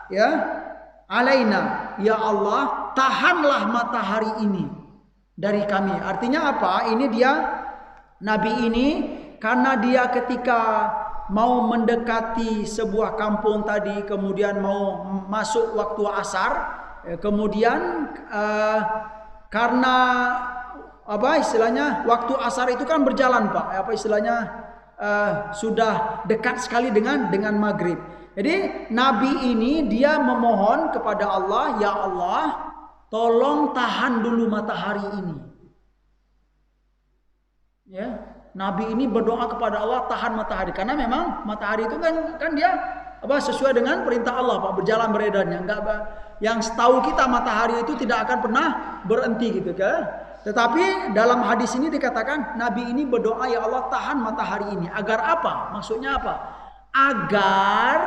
ya, alaina, ya Allah, tahanlah matahari ini dari kami. Artinya apa? Ini dia, Nabi ini, karena dia ketika mau mendekati sebuah kampung tadi, kemudian mau masuk waktu asar, kemudian karena apa istilahnya, waktu asar itu kan berjalan, Pak, apa istilahnya, sudah dekat sekali dengan maghrib. Jadi Nabi ini dia memohon kepada Allah, ya Allah, tolong tahan dulu matahari ini. Ya, Nabi ini berdoa kepada Allah tahan matahari, karena memang matahari itu kan dia apa sesuai dengan perintah Allah, Pak, berjalan beredarnya. Enggak, yang setahu kita matahari itu tidak akan pernah berhenti gitu kan. Tetapi dalam hadis ini dikatakan Nabi ini berdoa, ya Allah, tahan matahari ini. Agar apa? Maksudnya apa? Agar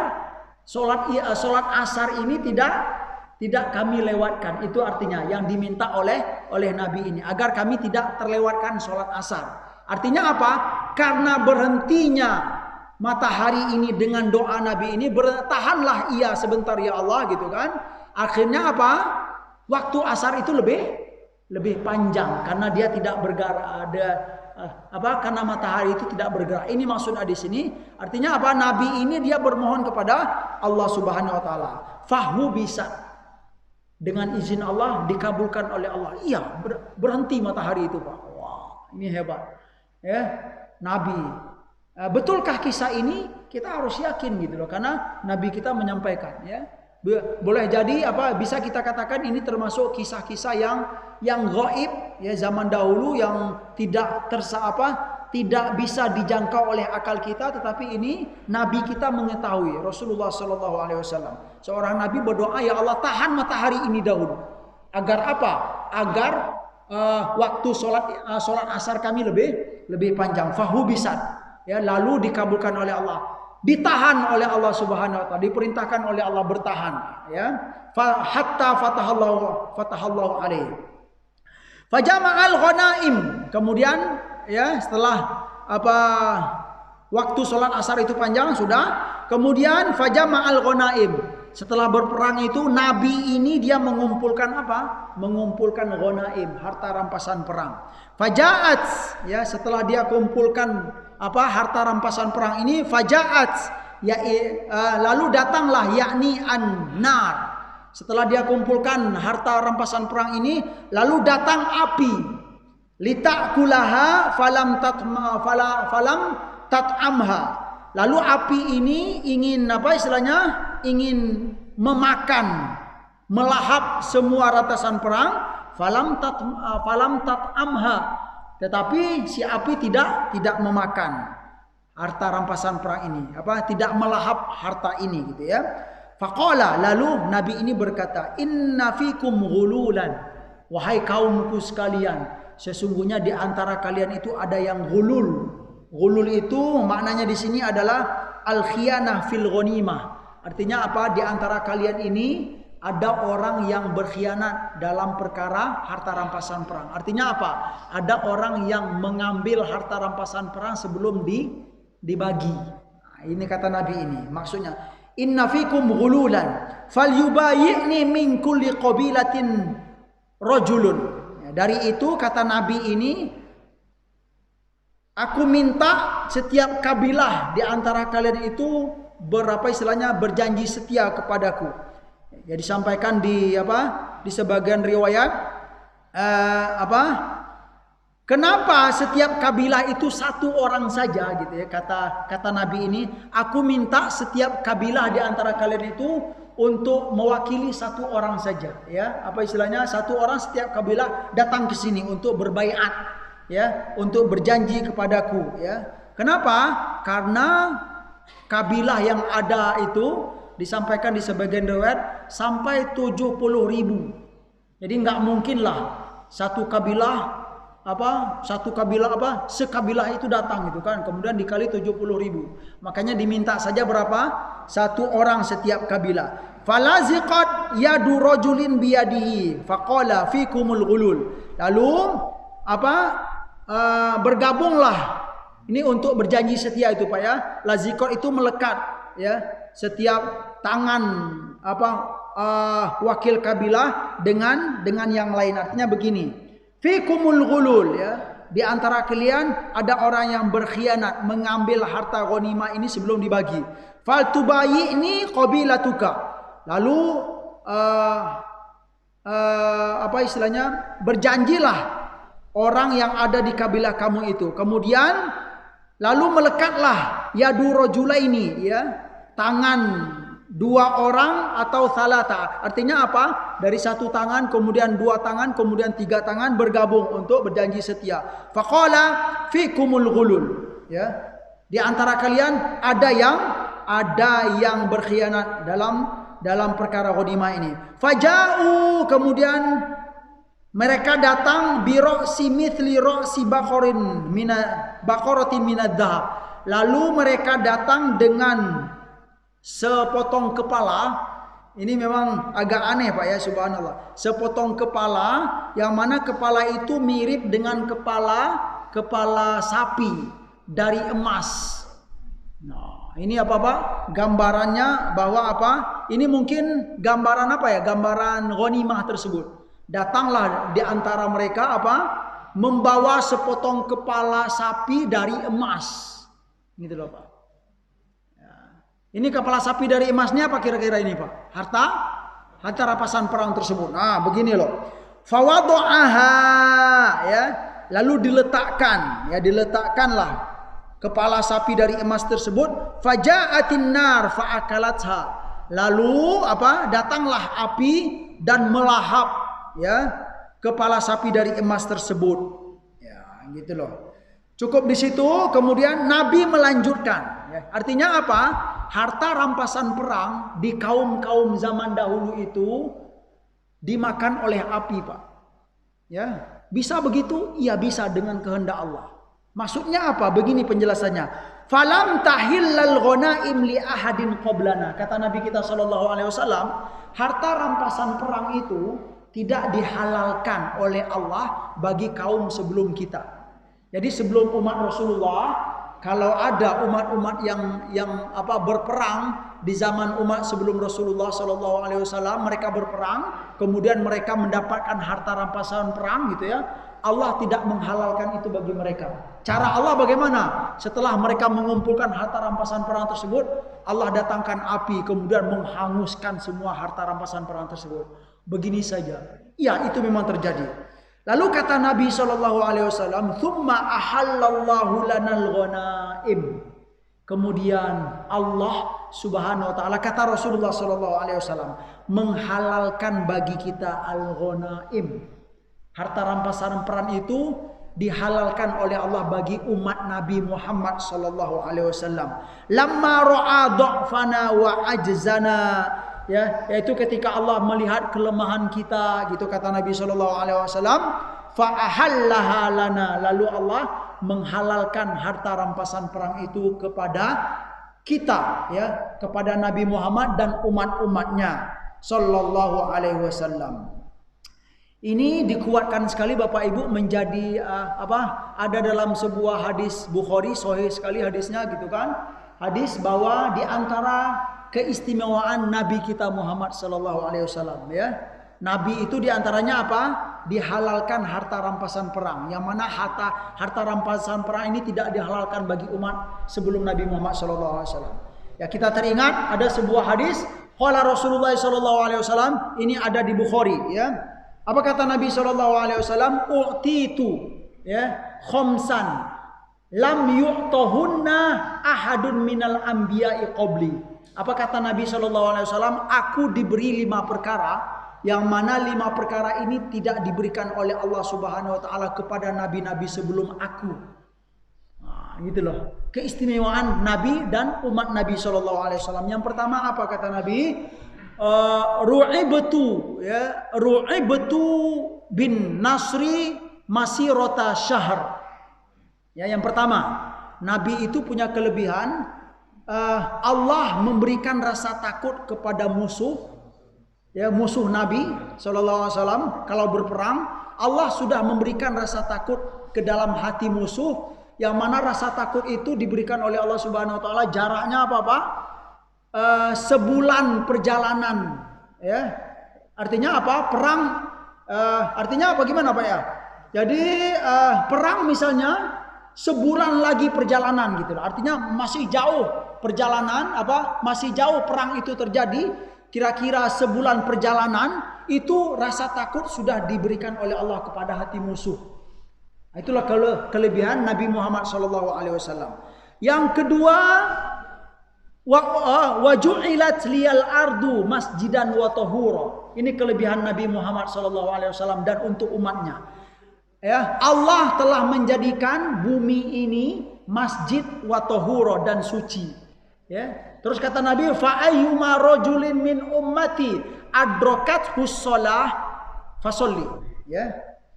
sholat asar ini tidak kami lewatkan. Itu artinya yang diminta oleh Nabi ini, agar kami tidak terlewatkan sholat asar. Artinya apa? Karena berhentinya matahari ini dengan doa Nabi ini, bertahanlah ia sebentar ya Allah, gitu kan. Akhirnya apa? Waktu asar itu lebih panjang karena dia tidak bergerak, karena matahari itu tidak bergerak. Ini maksudnya di sini. Artinya apa? Nabi ini dia bermohon kepada Allah Subhanahu wa taala. Fahu bisa, dengan izin Allah dikabulkan oleh Allah. Iya, berhenti matahari itu, Pak. Wah, ini hebat. Ya, Nabi. Betulkah kisah ini? Kita harus yakin gitu loh, karena Nabi kita menyampaikan, ya. Boleh jadi apa, bisa kita katakan ini termasuk kisah-kisah yang gaib, ya, zaman dahulu, yang tidak tidak bisa dijangkau oleh akal kita, tetapi ini Nabi kita mengetahui. Rasulullah Shallallahu Alaihi Wasallam, seorang Nabi berdoa, ya Allah, tahan matahari ini dahulu. Agar apa? Agar waktu sholat asar kami lebih panjang. Fahu bisat, ya, lalu dikabulkan oleh Allah, ditahan oleh Allah Subhanahu wa taala, diperintahkan oleh Allah bertahan, ya, hatta fatahallahu alaihi. Fajama'al ghanaim, kemudian, ya, setelah waktu sholat asar itu panjang sudah, kemudian fajama'al ghanaim. Setelah berperang itu Nabi ini dia mengumpulkan apa? Mengumpulkan ghanaim, harta rampasan perang. Faja'at, ya, setelah dia kumpulkan harta rampasan perang ini, faja'at, ya, lalu datanglah, yakni an-nar. Setelah dia kumpulkan harta rampasan perang ini, lalu datang api. Litakulaha falam tat'amha. Lalu api ini ingin ingin memakan, melahap semua rampasan perang. Falam tat'amha. Tetapi si api tidak memakan harta rampasan perang ini, tidak melahap harta ini, gitu ya. Faqala, lalu Nabi ini berkata, inna fikum ghululan, wahai kaumku sekalian, sesungguhnya di antara kalian itu ada yang ghulul. Ghulul itu maknanya di sini adalah al-khiyanah fil ghanimah. Artinya apa? Di antara kalian ini ada orang yang berkhianat dalam perkara harta rampasan perang. Artinya apa? Ada orang yang mengambil harta rampasan perang sebelum dibagi. Nah, ini kata Nabi ini. Maksudnya, inna fikum ghululan falyubayyi'ni min kulli qabilatin rajulun. Ya, dari itu kata Nabi ini, aku minta setiap kabilah di antara kalian itu berjanji setia kepadaku. Ya, disampaikan di sebagian riwayat kenapa setiap kabilah itu satu orang saja, gitu ya, kata Nabi ini, aku minta setiap kabilah di antara kalian itu untuk mewakili satu orang saja, ya, satu orang setiap kabilah datang ke sini untuk berbaiat, ya, untuk berjanji kepadaku, ya. Kenapa? Karena kabilah yang ada itu disampaikan di sebagian riwayat sampai 70.000. Jadi nggak mungkinlah sekabilah itu datang, gitu kan. Kemudian dikali 70.000. Makanya diminta saja berapa? satu orang setiap kabilah. Falaziqat yadu rajulin biyadihi faqala fikumul ghulul. Lalu bergabunglah ini untuk berjanji setia itu Pak ya. Laziqat itu melekat ya, setiap tangan wakil kabilah dengan yang lain. Artinya begini, fikumul ghulul ya, di antara kalian ada orang yang berkhianat mengambil harta ghanimah ini sebelum dibagi. Fal tubayyi'ni qabilatuka. Lalu berjanjilah orang yang ada di kabilah kamu itu. Kemudian lalu melekatlah yadu rajulaini ya, tangan dua orang atau salata. Artinya apa? Dari satu tangan, kemudian dua tangan, kemudian tiga tangan bergabung untuk berjanji setia. Faqala fikumul ghulul. Ya. Di antara kalian ada yang berkhianat dalam perkara ghanimah ini. Faja'u, kemudian mereka datang bi ra'si mithli ra'si baqaratin minad dhahab. Lalu mereka datang dengan sepotong kepala. Ini memang agak aneh Pak ya, subhanallah. Sepotong kepala yang mana kepala itu mirip dengan kepala sapi dari emas. Nah, ini apa Pak? Gambarannya bahwa apa? Ini mungkin gambaran apa ya? Gambaran ghanimah tersebut. Datanglah di antara mereka membawa sepotong kepala sapi dari emas. Gitu loh Pak. Ini kepala sapi dari emasnya apa kira-kira ini Pak? Harta rampasan perang tersebut. Nah, begini loh. Fawadu'aha ya, lalu diletakkanlah kepala sapi dari emas tersebut. Faja'atin nar fa'akalatha. Lalu datanglah api dan melahap ya kepala sapi dari emas tersebut. Ya, gitu loh. Cukup di situ, kemudian Nabi melanjutkan. Ya, artinya apa? Harta rampasan perang di kaum zaman dahulu itu dimakan oleh api, Pak. Ya, bisa begitu? Iya, bisa dengan kehendak Allah. Maksudnya apa? Begini penjelasannya. Falam tahillal ghanaim li ahadin qablana. Kata Nabi kita sallallahu alaihi wasallam, harta rampasan perang itu tidak dihalalkan oleh Allah bagi kaum sebelum kita. Jadi sebelum umat Rasulullah, kalau ada umat-umat yang berperang di zaman umat sebelum Rasulullah sallallahu alaihi wasallam, mereka berperang, kemudian mereka mendapatkan harta rampasan perang gitu ya. Allah tidak menghalalkan itu bagi mereka. Cara Allah bagaimana? Setelah mereka mengumpulkan harta rampasan perang tersebut, Allah datangkan api kemudian menghanguskan semua harta rampasan perang tersebut. Begini saja. Ya, itu memang terjadi. Lalu kata Nabi SAW, "Tsumma ahallallahu lanal ghanaim." Kemudian Allah Subhanahu wa taala, kata Rasulullah SAW, menghalalkan bagi kita al-ghanaim. Harta rampasan perang itu dihalalkan oleh Allah bagi umat Nabi Muhammad SAW. Lamma ra'a dha'fana wa ajzana, ya, yaitu ketika Allah melihat kelemahan kita, gitu kata Nabi SAW, fa ahallaha lana, lalu Allah menghalalkan harta rampasan perang itu kepada kita, ya, kepada Nabi Muhammad dan umat-umatnya sallallahu alaihi wasallam. Ini dikuatkan sekali Bapak Ibu menjadi ada dalam sebuah hadis Bukhari, sahih sekali hadisnya gitu kan. Hadis bahwa di antara keistimewaan Nabi kita Muhammad sallallahu alaihi wasallam, ya. Nabi itu di antaranya apa? Dihalalkan harta rampasan perang. Yang mana harta rampasan perang ini tidak dihalalkan bagi umat sebelum Nabi Muhammad sallallahu alaihi wasallam. Ya, kita teringat ada sebuah hadis qala Rasulullah sallallahu alaihi wasallam, ini ada di Bukhari, ya. Apa kata Nabi SAW? U'titu, ya, khamsan lam yu'tahunna ahadun minal anbiya'i qabli. Apa kata Nabi SAW? Aku diberi 5 perkara, yang mana 5 perkara ini tidak diberikan oleh Allah Subhanahu wa taala kepada nabi-nabi sebelum aku. Nah, gitu loh. Keistimewaan Nabi dan umat Nabi SAW. Yang pertama apa kata Nabi? Ru'ibtu, ya, ru'ibtu bin nasri masirota syahr. Ya, yang pertama, Nabi itu punya kelebihan Allah memberikan rasa takut kepada musuh, ya, musuh Nabi SAW. Kalau berperang, Allah sudah memberikan rasa takut ke dalam hati musuh, yang mana rasa takut itu diberikan oleh Allah Subhanahu Wa Taala. Jaraknya apa Pak? Sebulan perjalanan, ya. Artinya apa? Perang. Artinya apa? Gimana Pak ya? Jadi perang misalnya sebulan lagi perjalanan gitu. Artinya masih jauh perjalanan, apa? Masih jauh perang itu terjadi. Kira-kira sebulan perjalanan itu rasa takut sudah diberikan oleh Allah kepada hati musuh. Itulah kelebihan Nabi Muhammad SAW. Yang kedua, wa ju'ilat liyal ardu masjidan wa tahura. Ini kelebihan Nabi Muhammad SAW dan untuk umatnya. Ya, Allah telah menjadikan bumi ini masjid wa tahura dan suci. Ya. Terus kata Nabi, fa ayyuma rajulin min ummati adrakat hussalah fasolli. Ya.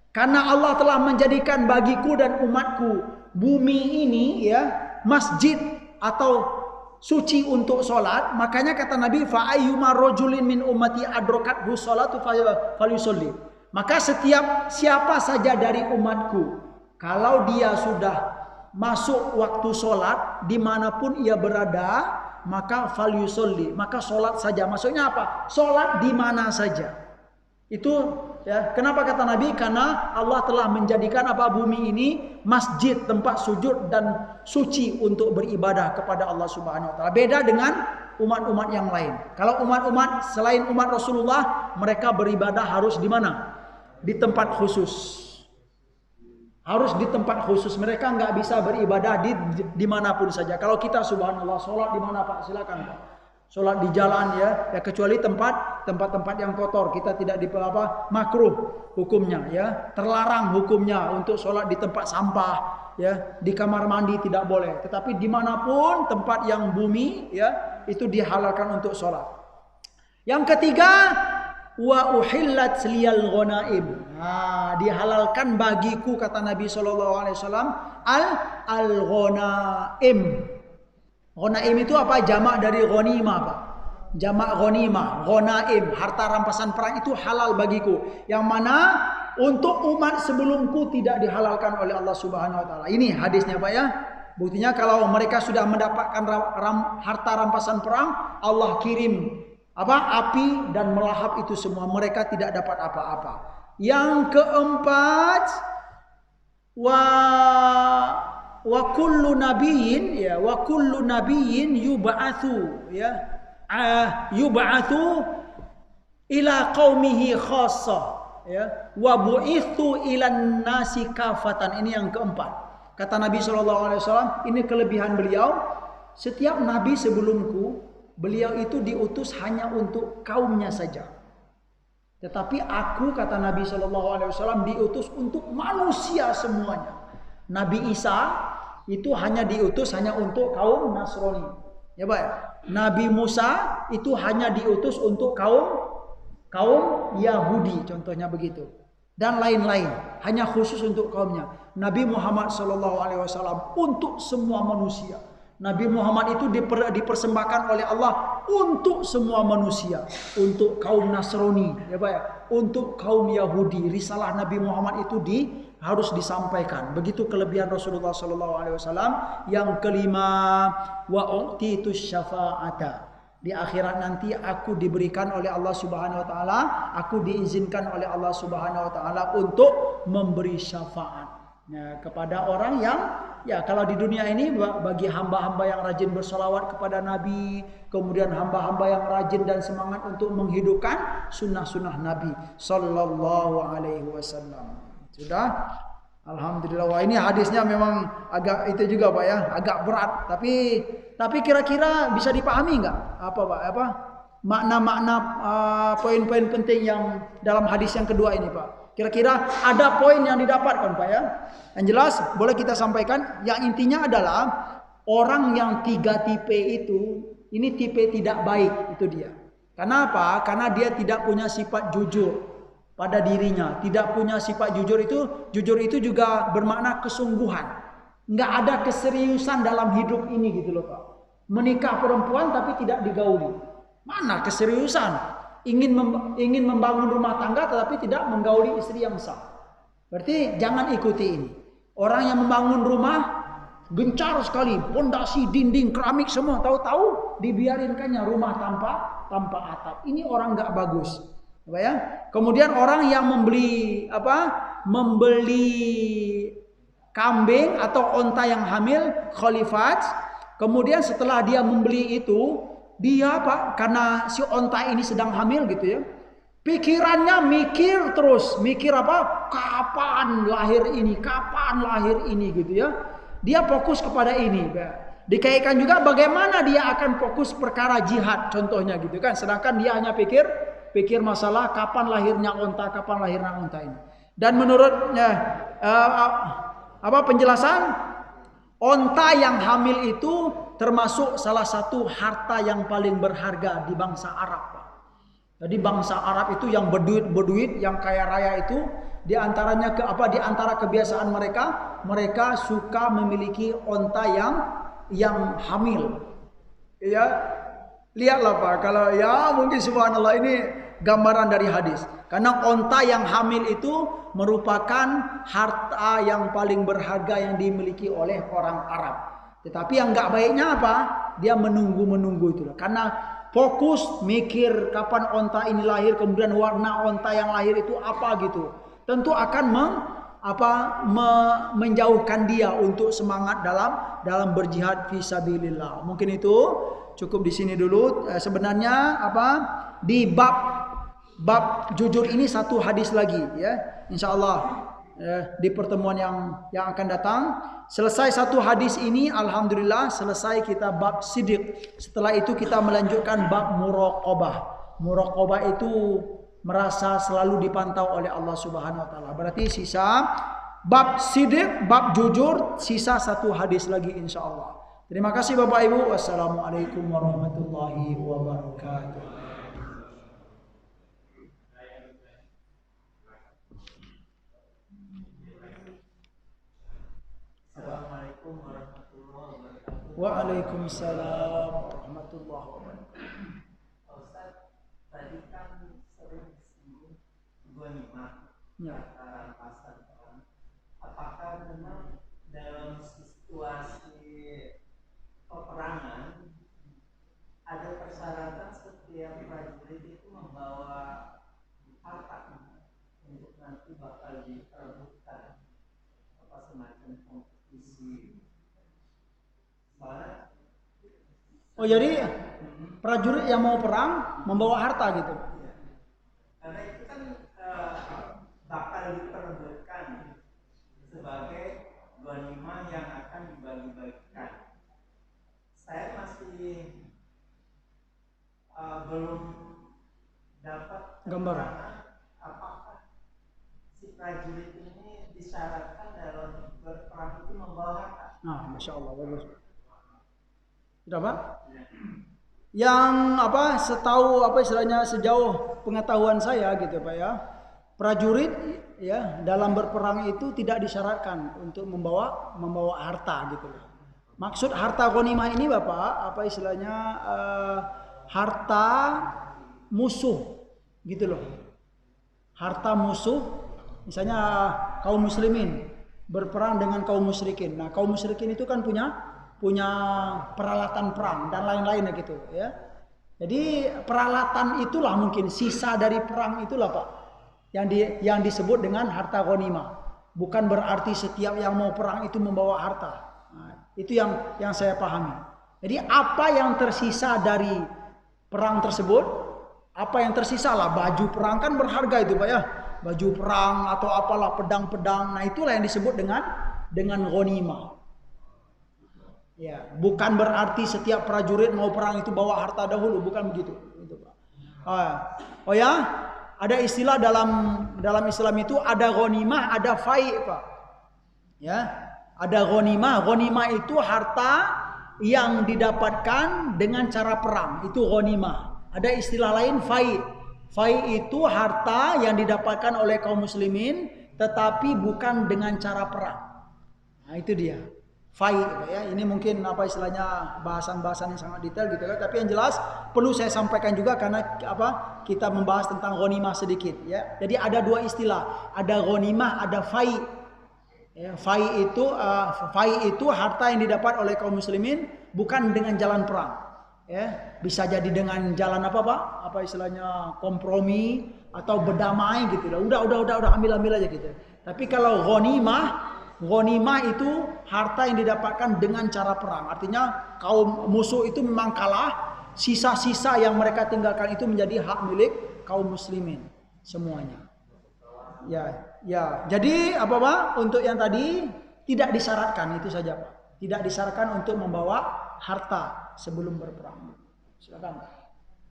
Karena Allah telah menjadikan bagiku dan umatku bumi ini, ya, masjid atau suci untuk sholat, makanya kata Nabi, fa ayyuma rajulin min ummati adrakat hussalatu falyusolli. Maka siapa saja dari umatku, kalau dia sudah masuk waktu sholat dimanapun ia berada, maka falyusolli, maka sholat saja. Maksudnya apa? Sholat di mana saja. Itu, ya. Kenapa kata Nabi? Karena Allah telah menjadikan apa, bumi ini masjid, tempat sujud dan suci untuk beribadah kepada Allah Subhanahu Wa Taala. Beda dengan umat-umat yang lain. Kalau umat-umat selain umat Rasulullah, mereka beribadah harus di mana? Di tempat khusus. Harus di tempat khusus. Mereka nggak bisa beribadah di manapun saja. Kalau kita subhanallah sholat di mana Pak? Silakan Pak. Sholat di jalan, ya, kecuali tempat-tempat yang kotor, kita tidak makruh hukumnya, ya, terlarang hukumnya untuk sholat di tempat sampah, ya, di kamar mandi tidak boleh. Tetapi dimanapun tempat yang bumi, ya, itu dihalalkan untuk sholat. Yang ketiga, wa uhillat liyal ghanaim. Nah, dihalalkan bagiku kata Nabi SAW al ghanaim. Ghanaim itu apa? Jamak dari ghanimah, Pak. Jamak ghanimah, ghanaim, harta rampasan perang itu halal bagiku. Yang mana untuk umat sebelumku tidak dihalalkan oleh Allah Subhanahu Wa Taala. Ini hadisnya, Pak, ya. Buktinya kalau mereka sudah mendapatkan harta rampasan perang, Allah kirim api dan melahap itu semua. Mereka tidak dapat apa-apa. Yang keempat, wa kullu nabiyyin, ya, wa kullu nabiyyin yub'atsu, ya, yub'atsu ila qaumihi khassah, ya, wa bu'itsu ilan nasi kafatan. Ini yang keempat. Kata Nabi SAW, ini kelebihan beliau. Setiap nabi sebelumku, beliau itu diutus hanya untuk kaumnya saja. Tetapi aku, kata Nabi SAW, diutus untuk manusia semuanya. Nabi Isa itu hanya diutus hanya untuk kaum Nasrani. Ya, Pak. Nabi Musa itu hanya diutus untuk kaum Yahudi, contohnya begitu. Dan lain-lain, hanya khusus untuk kaumnya. Nabi Muhammad SAW untuk semua manusia. Nabi Muhammad itu dipersembahkan oleh Allah untuk semua manusia, untuk kaum Nasrani, ya Pak, ya, untuk kaum Yahudi. Risalah Nabi Muhammad itu harus disampaikan. Begitu kelebihan Rasulullah SAW. Yang kelima, wa u'titus syafa'ata. Di akhirat nanti aku diberikan oleh Allah Subhanahu Wa Taala, aku diizinkan oleh Allah Subhanahu Wa Taala untuk memberi syafaat. Ya, kepada orang yang, ya, kalau di dunia ini bagi hamba-hamba yang rajin bersalawat kepada Nabi, kemudian hamba-hamba yang rajin dan semangat untuk menghidupkan sunnah-sunnah Nabi Sallallahu Alaihi Wasallam. Sudah, alhamdulillah. Wah, ini hadisnya memang agak itu juga, Pak, ya, agak berat. Tapi kira-kira bisa dipahami nggak? Apa, Pak? Apa makna-makna poin-poin penting yang dalam hadis yang kedua ini, Pak? Kira-kira ada poin yang didapatkan, Pak, ya. Yang jelas boleh kita sampaikan. Yang intinya adalah orang yang 3 tipe itu, ini tipe tidak baik, itu dia. Kenapa? Karena dia tidak punya sifat jujur pada dirinya. Tidak punya sifat jujur itu juga bermakna kesungguhan. Nggak ada keseriusan dalam hidup ini gitu loh, Pak. menikah perempuan tapi tidak digauli. Mana keseriusan? Ingin membangun rumah tangga tetapi tidak menggauli istri yang sah. Berarti jangan ikuti ini. Orang yang membangun rumah gencar sekali, pondasi, dinding, keramik semua, tahu-tahu dibiarinkannya rumah tanpa atap. Ini orang nggak bagus. Apa ya? Kemudian orang yang membeli kambing atau onta yang hamil khalifat, kemudian setelah dia membeli itu, dia karena si onta ini sedang hamil gitu ya, pikirannya mikir terus, mikir kapan lahir ini gitu ya. Dia fokus kepada ini. Dikaitkan juga bagaimana dia akan fokus perkara jihad contohnya gitu kan, sedangkan dia hanya pikir masalah kapan lahirnya onta ini. Dan menurutnya penjelasan, onta yang hamil itu termasuk salah satu harta yang paling berharga di bangsa Arab. Jadi bangsa Arab itu yang berduit, yang kaya raya itu, di antaranya di antara kebiasaan mereka suka memiliki onta yang hamil. Ya, lihatlah Pak, kalau ya mungkin subhanallah ini gambaran dari hadis. Karena onta yang hamil itu merupakan harta yang paling berharga yang dimiliki oleh orang Arab. Tetapi yang nggak baiknya apa? Dia menunggu itu. Karena fokus mikir kapan onta ini lahir, kemudian warna onta yang lahir itu apa gitu. Tentu akan menjauhkan dia untuk semangat dalam berjihad fisabilillah. Mungkin itu cukup di sini dulu. Sebenarnya di bab jujur ini satu hadis lagi ya. Insyaallah di pertemuan yang akan datang, selesai satu hadis ini, alhamdulillah selesai kita bab sidik. Setelah itu kita melanjutkan bab muraqabah. Muraqabah itu merasa selalu dipantau oleh Allah Subhanahu wa taala. Berarti sisa bab sidik, bab jujur, sisa satu hadis lagi insyaallah. Terima kasih Bapak Ibu. Wassalamualaikum warahmatullahi wabarakatuh. Assalamualaikum warahmatullahi wabarakatuh. Waalaikumsalam warahmatullahi wabarakatuh. Ustaz, tadi kan sering disinggung ghanimah antara pasar perang. Apakah memang dalam situasi peperangan ada persyaratan setiap prajurit itu membawa harta untuk nanti bakal diperebutkan semacam kompetisi? Oh jadi prajurit yang mau perang membawa harta gitu? Karena itu kan bakal diperebutkan sebagai ghanimah yang akan dibagi-bagikan. Saya masih belum dapat gambaran apakah si prajurit ini disyaratkan dalam berperang itu membawa harta. Nah, masya Allah bagus. Tidak Pak? Yang setahu istilahnya sejauh pengetahuan saya gitu Pak ya, prajurit ya dalam berperang itu tidak disyaratkan untuk membawa harta gitu loh. Maksud harta ghanimah ini Bapak istilahnya harta musuh gitu loh. Harta musuh, misalnya kaum muslimin berperang dengan kaum musyrikin. Nah, kaum musyrikin itu kan punya peralatan perang dan lain-lainnya gitu ya. Jadi peralatan itulah mungkin sisa dari perang itulah Pak yang disebut dengan harta ghanimah. Bukan berarti setiap yang mau perang itu membawa harta. Nah, itu yang saya pahami. Jadi apa yang tersisa dari perang tersebut, apa yang tersisa lah, baju perang kan berharga itu Pak ya. Baju perang atau apalah, pedang-pedang. Nah, itulah yang disebut dengan ghanimah. Ya, bukan berarti setiap prajurit mau perang itu bawa harta dahulu, bukan begitu. Gitu, Pak. Oh ya, ada istilah dalam Islam itu ada ghanimah, ada fai', Pak. Ya, ada ghanimah. Ghanimah itu harta yang didapatkan dengan cara perang, itu ghanimah. Ada istilah lain fai'. Fai' itu harta yang didapatkan oleh kaum muslimin tetapi bukan dengan cara perang. Nah, itu dia. fai ya. Ini mungkin apa istilahnya bahasan-bahasan yang sangat detail gitu kan. Tapi yang jelas perlu saya sampaikan juga karena apa? Kita membahas tentang ghanimah sedikit ya. Jadi ada dua istilah, ada ghanimah, ada fai. Ya, fai itu harta yang didapat oleh kaum muslimin bukan dengan jalan perang. Ya, bisa jadi dengan jalan apa Pak? Apa istilahnya kompromi atau berdamai gitu. Udah ambil aja gitu. Tapi kalau ghanimah itu harta yang didapatkan dengan cara perang. Artinya kaum musuh itu memang kalah, sisa-sisa yang mereka tinggalkan itu menjadi hak milik kaum muslimin semuanya. Ya. Jadi apa Pak? Untuk yang tadi tidak disyaratkan itu saja Pak. Tidak disyaratkan untuk membawa harta sebelum berperang. Silakan.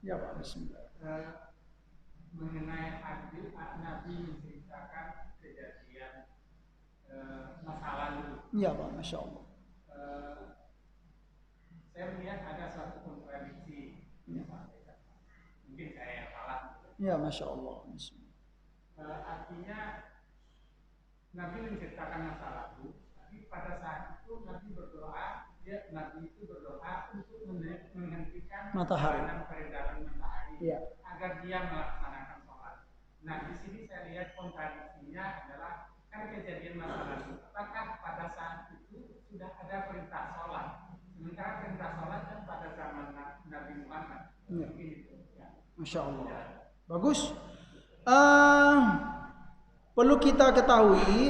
Ya Pak, bismillah. Mengenai hadis Nabi menceritakan kejadian masa lalu. Ya Pak, masya Allah. Saya melihat ada suatu kontradiksi. Ya. Mungkin saya yang salah. Ya, masya Allah. Artinya Nabi menceritakan masa lalu, tapi pada saat itu Nabi itu berdoa untuk menghentikan Matahari. peredaran matahari, Ya. agar dia melaksanakan sholat. Nah, di sini saya lihat kontradiksinya adalah kan kejadian masa lalu. Apakah pada saat itu sudah ada perintah sholat? Sementara perintah sholat kan pada zaman Nabi Muhammad. Ya. Begitu. Ya. Masya Allah. Bagus. Perlu kita ketahui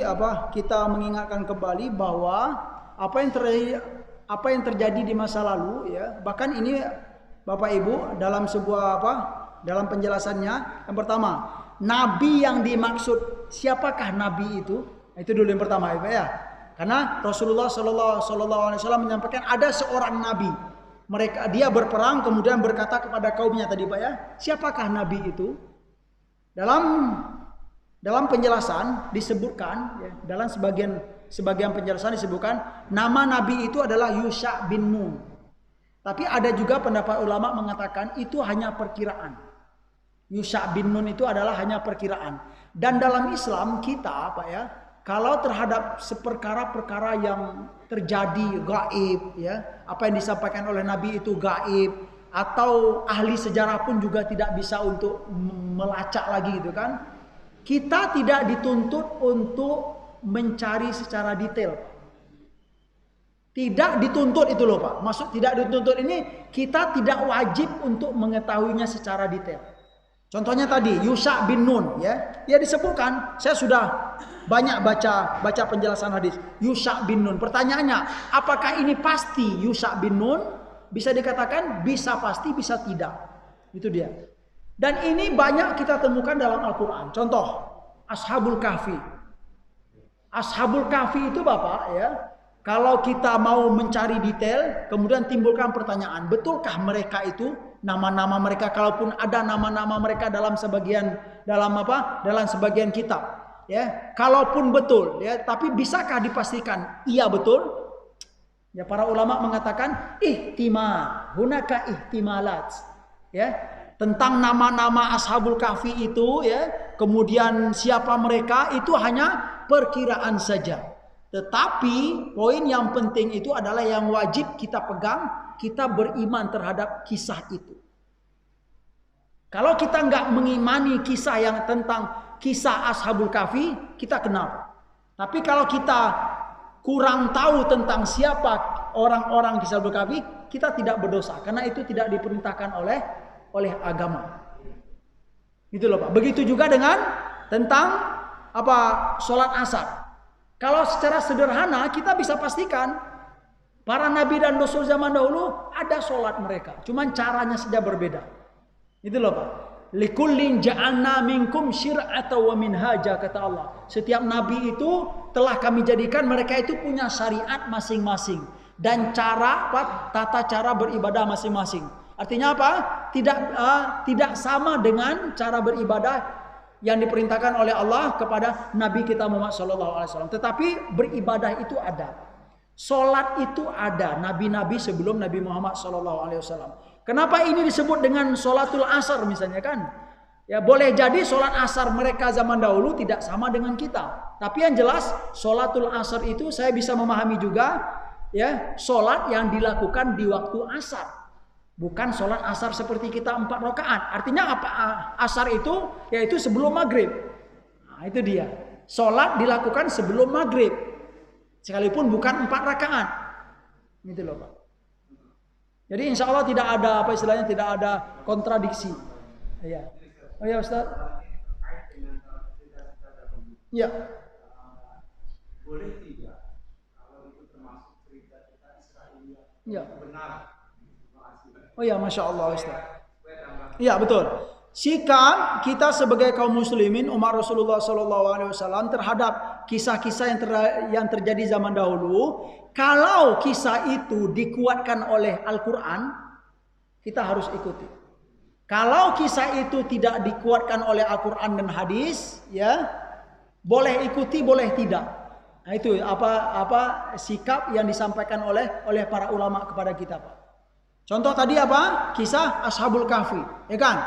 kita mengingatkan kembali bahwa apa yang terjadi di masa lalu ya, bahkan ini Bapak Ibu dalam sebuah dalam penjelasannya yang pertama, nabi yang dimaksud siapakah nabi itu? Itu dulu yang pertama ya. Karena Rasulullah sallallahu alaihi wasallam menyampaikan ada seorang nabi. Dia berperang kemudian berkata kepada kaumnya tadi Pak ya, siapakah nabi itu? Dalam penjelasan disebutkan ya, dalam sebagian penjelasan disebutkan nama nabi itu adalah Yusha bin Nun. Tapi ada juga pendapat ulama mengatakan itu hanya perkiraan. Yusha bin Nun itu adalah hanya perkiraan. Dan dalam Islam kita Pak ya, kalau terhadap perkara-perkara yang terjadi gaib ya, apa yang disampaikan oleh nabi itu gaib, atau ahli sejarah pun juga tidak bisa untuk melacak lagi gitu kan. Kita tidak dituntut untuk mencari secara detail. Tidak dituntut itu loh Pak. Maksud tidak dituntut ini kita tidak wajib untuk mengetahuinya secara detail. Contohnya tadi Yusha bin Nun ya. Dia disebutkan, saya sudah banyak baca penjelasan hadis Yusha bin Nun. Pertanyaannya, apakah ini pasti Yusha bin Nun? Bisa dikatakan bisa pasti, bisa tidak. Itu dia. Dan ini banyak kita temukan dalam Al-Quran. Contoh, Ashabul Kahfi. Ashabul Kahfi itu Bapak ya, kalau kita mau mencari detail, kemudian timbulkan pertanyaan, betulkah mereka itu nama-nama mereka, kalaupun ada nama-nama mereka dalam sebagian kitab, ya, kalaupun betul, ya, tapi bisakah dipastikan iya betul? Ya, para ulama mengatakan ihtimal, hunaka ihtimalat, ya, tentang nama-nama Ashabul Kahfi itu, ya, kemudian siapa mereka itu hanya perkiraan saja. Tetapi poin yang penting itu adalah yang wajib kita pegang, kita beriman terhadap kisah itu. Kalau kita nggak mengimani kisah yang tentang kisah Ashabul Kahfi, kita kenal. Tapi kalau kita kurang tahu tentang siapa orang-orang kisah Ashabul Kahfi, kita tidak berdosa karena itu tidak diperintahkan oleh agama. Gitu loh Pak. Begitu juga dengan tentang sholat asar. Kalau secara sederhana kita bisa pastikan para nabi dan rasul zaman dahulu ada sholat mereka, cuman caranya saja berbeda. Itu loh Pak. Likullin ja'alna minkum syir'ata wa minhaja, kata Allah. Setiap nabi itu telah kami jadikan mereka itu punya syariat masing-masing dan tata cara beribadah masing-masing. Artinya apa? Tidak sama dengan cara beribadah yang diperintahkan oleh Allah kepada Nabi kita Muhammad SAW. Tetapi beribadah itu ada, solat itu ada. Nabi-nabi sebelum Nabi Muhammad SAW. Kenapa ini disebut dengan solatul asar misalnya kan? Ya, boleh jadi solat asar mereka zaman dahulu tidak sama dengan kita. Tapi yang jelas solatul asar itu saya bisa memahami juga ya sholat yang dilakukan di waktu asar, bukan sholat asar seperti kita 4 rakaat. Artinya apa? Asar itu yaitu sebelum maghrib. Nah, itu dia. Sholat dilakukan sebelum maghrib, sekalipun bukan 4 rakaat. Gitu loh Pak. Jadi insya Allah tidak ada apa istilahnya, tidak ada kontradiksi. Ya. Oh ya Ustaz. Ya. Boleh tidak kalau itu termasuk cerita Israel Ya. benar? Oh ya, Masya Allah Ustaz. Iya betul. Sikap kita sebagai kaum muslimin umat Rasulullah SAW terhadap kisah-kisah yang terjadi zaman dahulu, kalau kisah itu dikuatkan oleh Al-Quran, kita harus ikuti. Kalau kisah itu tidak dikuatkan oleh Al-Quran dan hadis, ya boleh ikuti, boleh tidak. Nah, itu apa sikap yang disampaikan oleh para ulama kepada kita, Pak. Contoh tadi apa? Kisah Ashabul Kahfi, ya kan?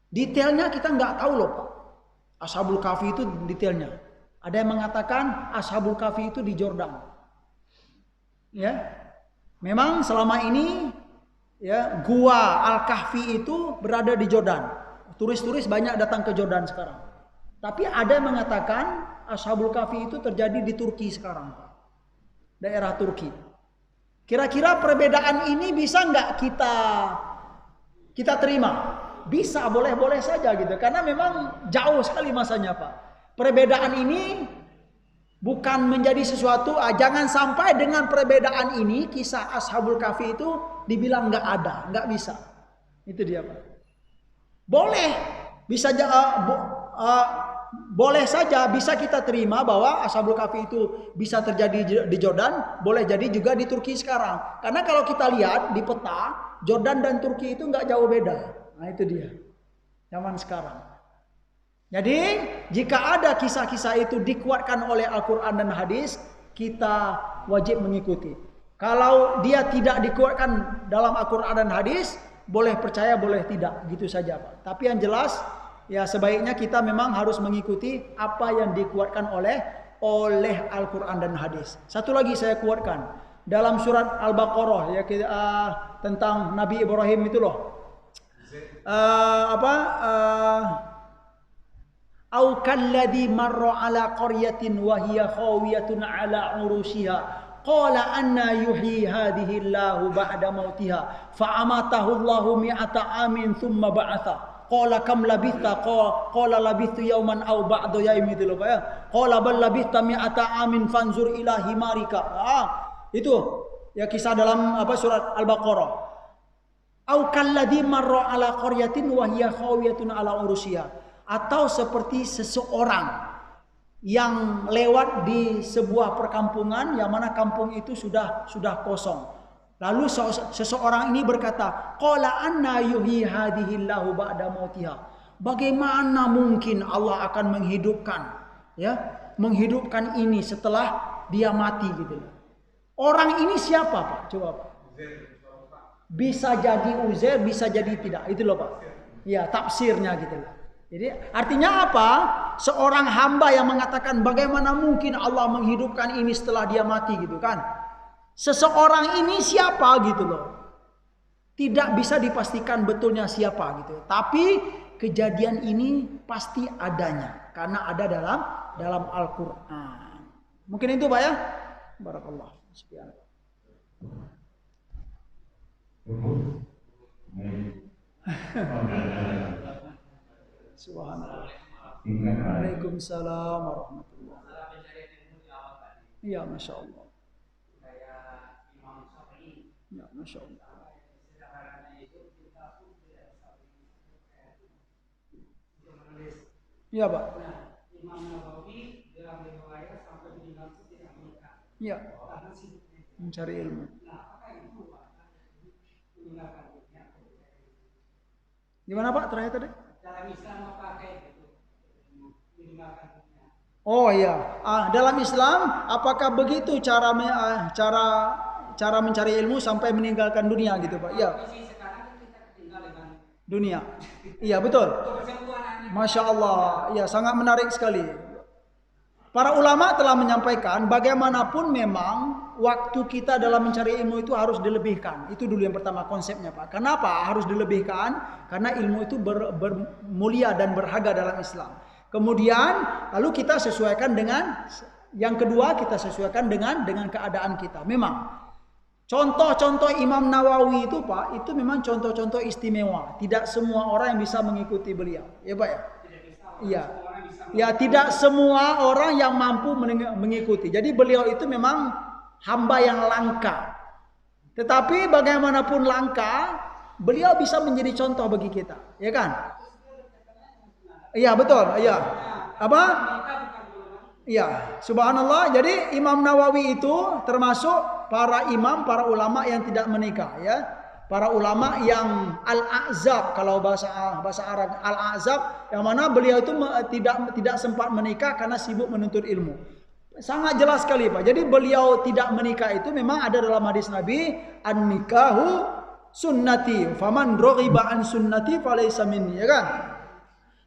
Detailnya kita nggak tahu loh Pak. Ashabul Kahfi itu detailnya. Ada yang mengatakan Ashabul Kahfi itu di Jordan. Ya, memang selama ini ya gua Al-Kahfi itu berada di Jordan. Turis-turis banyak datang ke Jordan sekarang. Tapi ada yang mengatakan Ashabul Kahfi itu terjadi di Turki sekarang, Pak. Daerah Turki. Kira-kira perbedaan ini bisa nggak kita terima? Bisa, boleh-boleh saja gitu. Karena memang jauh sekali masanya Pak. Perbedaan ini bukan menjadi sesuatu, jangan sampai dengan perbedaan ini kisah Ashabul Kahfi itu dibilang nggak ada, nggak bisa. Itu dia Pak. Boleh, bisa boleh saja bisa kita terima bahwa Ashabul Kahfi itu bisa terjadi di Jordan, boleh jadi juga di Turki sekarang. Karena kalau kita lihat di peta, Jordan dan Turki itu nggak jauh beda. Nah itu dia, zaman sekarang. Jadi jika ada kisah-kisah itu dikuatkan oleh Al-Quran dan hadis, kita wajib mengikuti. Kalau dia tidak dikuatkan dalam Al-Quran dan hadis, boleh percaya, boleh tidak, gitu saja Pak. Tapi yang jelas, ya sebaiknya kita memang harus mengikuti apa yang dikuatkan oleh Al-Quran dan hadis. Satu lagi saya kuatkan, dalam surat Al-Baqarah ya tentang Nabi Ibrahim itu loh. Au kalladhi marra ala qaryatin wa hiya khawiyatun ala urushiha qala anna yuhyi hadhihi Allahu ba'da mautiha fa amatahu Allahu mi'ata amin thumma ba'atha qala kam labitha qala labithu yawman aw ba'da yawmin itu loh Pak ya. Qala bal labitha mi'ata amin fanzur ila himarika. Itu ya kisah dalam surat Al-Baqarah. Au kalladhi marra ala qaryatin wa hiya khawiyatun ala urushiha, atau seperti seseorang yang lewat di sebuah perkampungan yang mana kampung itu sudah kosong. Lalu seseorang ini berkata, qala anna yuhyi hadhihi Allahu ba'da mautiha. Bagaimana mungkin Allah akan menghidupkan ini setelah dia mati gitu. Orang ini siapa Pak? Coba Pak. Bisa jadi Uzair, bisa jadi tidak. Itu loh Pak. Ya, tafsirnya gitu loh. Jadi artinya apa? Seorang hamba yang mengatakan bagaimana mungkin Allah menghidupkan ini setelah dia mati gitu kan. Seseorang ini siapa gitu loh. Tidak bisa dipastikan betulnya siapa gitu. Tapi kejadian ini pasti adanya. Karena ada dalam Al-Quran. Mungkin itu Pak ya. Barakallah. Subhanallah. Waalaikumsalam warahmatullahi wabarakatuh. Iya, Masya Allah. Ya, Masya Allah. Iya, Pak. Iya. Mencari ilmu. Gimana Pak terakhir tadi? Oh iya, dalam Islam apakah begitu cara mencari ilmu sampai meninggalkan dunia gitu Pak? Iya. Dunia. Iya betul. Masya Allah, ya sangat menarik sekali. Para ulama telah menyampaikan bagaimanapun memang waktu kita dalam mencari ilmu itu harus dilebihkan. Itu dulu yang pertama konsepnya Pak. Kenapa harus dilebihkan? Karena ilmu itu bermulia dan berharga dalam Islam. Kemudian lalu kita sesuaikan dengan yang kedua, kita sesuaikan dengan keadaan kita. Memang contoh-contoh Imam Nawawi itu Pak, itu memang contoh-contoh istimewa. Tidak semua orang yang bisa mengikuti beliau. Ya Pak ya? Iya. Ya, tidak semua orang yang mampu mengikuti. Jadi beliau itu memang hamba yang langka. Tetapi bagaimanapun langka, beliau bisa menjadi contoh bagi kita, ya kan? Iya, betul. Iya. Apa? Iya, subhanallah. Jadi Imam Nawawi itu termasuk para imam, para ulama yang tidak menikah, ya. Para ulama yang al-a'zab, kalau bahasa Arab al-a'zab, yang mana beliau itu tidak sempat menikah karena sibuk menuntut ilmu. Sangat jelas sekali Pak. Jadi beliau tidak menikah itu memang ada dalam hadis Nabi, an-nikahu sunnati, faman raghiba an sunnati falaysa minni, ya kan?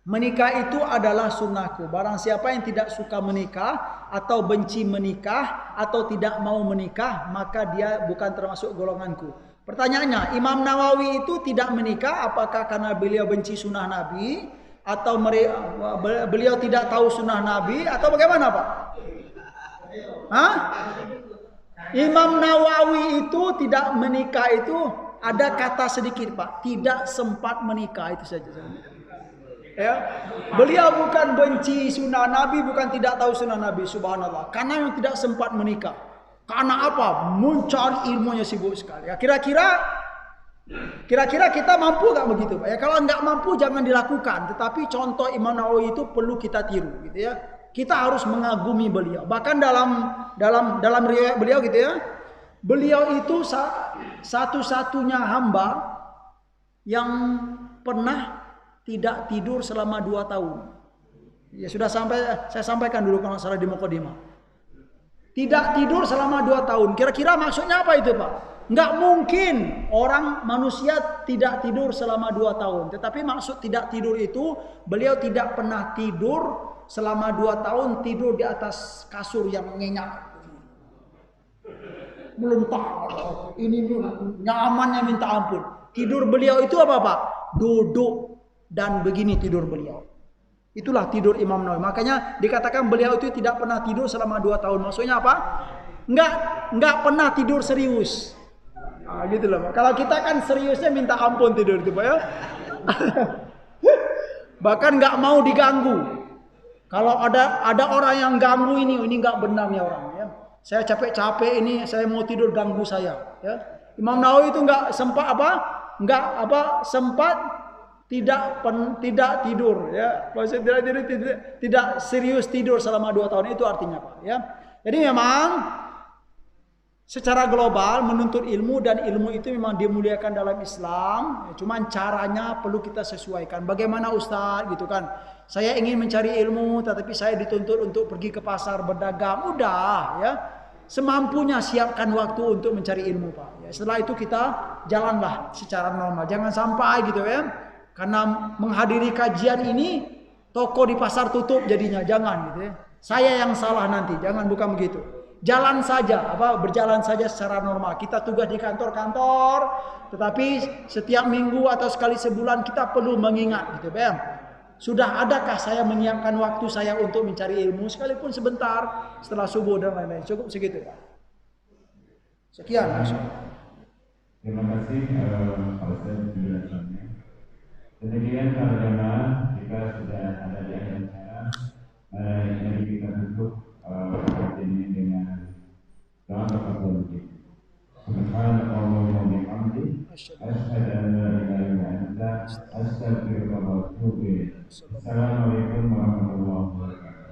Menikah itu adalah sunnahku. Barang siapa yang tidak suka menikah atau benci menikah atau tidak mau menikah, maka dia bukan termasuk golonganku. Pertanyaannya, Imam Nawawi itu tidak menikah apakah karena beliau benci sunnah Nabi atau beliau tidak tahu sunnah Nabi atau bagaimana Pak? Hah? Imam Nawawi itu tidak menikah itu ada kata sedikit Pak, tidak sempat menikah, itu saja. Ya, beliau bukan benci sunnah Nabi, bukan tidak tahu sunnah Nabi, subhanallah. Karena yang tidak sempat menikah. Karena apa? Mencari ilmunya sibuk sekali. Ya, kira-kira kita mampu gak begitu, Pak? Ya, kalau nggak mampu jangan dilakukan. Tetapi contoh Imam Nawawi itu perlu kita tiru, gitu ya. Kita harus mengagumi beliau. Bahkan dalam riwayat beliau, gitu ya. Beliau itu satu-satunya hamba yang pernah tidak tidur selama 2 tahun. Ya sudah saya sampaikan dulu kalau salah di Muqaddimah. Tidak tidur selama 2 tahun. Kira-kira maksudnya apa itu Pak? Nggak mungkin orang manusia tidak tidur selama 2 tahun. Tetapi maksud tidak tidur itu beliau tidak pernah tidur selama 2 tahun, tidur di atas kasur yang nyenyak. Melentak. Ini nyamannya minta ampun. Tidur beliau itu apa Pak? Duduk. Dan begini tidur beliau. Itulah tidur Imam Nawawi. Makanya dikatakan beliau itu tidak pernah tidur selama 2 tahun. Maksudnya apa? Enggak pernah tidur serius. Nah, gitu loh. Kalau kita kan seriusnya minta ampun tidur itu Pak ya. Bahkan enggak mau diganggu. Kalau ada orang yang ganggu ini enggak benar ya orang ya. Saya capek-capek ini, saya mau tidur ganggu saya ya. Imam Nawawi itu enggak sempat sempat tidak tidur ya. Maksudnya tidak serius tidur selama 2 tahun, itu artinya Pak ya. Jadi memang secara global menuntut ilmu, dan ilmu itu memang dimuliakan dalam Islam. Cuman caranya perlu kita sesuaikan. Bagaimana Ustaz gitu kan? Saya ingin mencari ilmu tetapi saya dituntut untuk pergi ke pasar berdagang. Udah ya. Semampunya siapkan waktu untuk mencari ilmu Pak. Ya, setelah itu kita jalanlah secara normal. Jangan sampai gitu ya. Karena menghadiri kajian ini toko di pasar tutup jadinya, jangan gitu ya. Saya yang salah nanti, jangan, bukan begitu. Jalan saja, berjalan saja secara normal. Kita tugas di kantor-kantor, tetapi setiap minggu atau sekali sebulan kita perlu mengingat gitu ya. Sudah adakah saya menyiapkan waktu saya untuk mencari ilmu sekalipun sebentar setelah subuh dan lain-lain. Cukup segitu Pak. Sekian. Terima kasih Pak Ustaz penjelasannya. Demikian para jemaah, jika sudah ada di akhir acara, mari kita tutup kajian ini dengan doa kafaratul majlis. Subhanallah wa bihamdihi, asyhadu an la ilaha illa anta, astaghfiruka wa atubu ilaik. Assalamualaikum warahmatullahi wabarakatuh.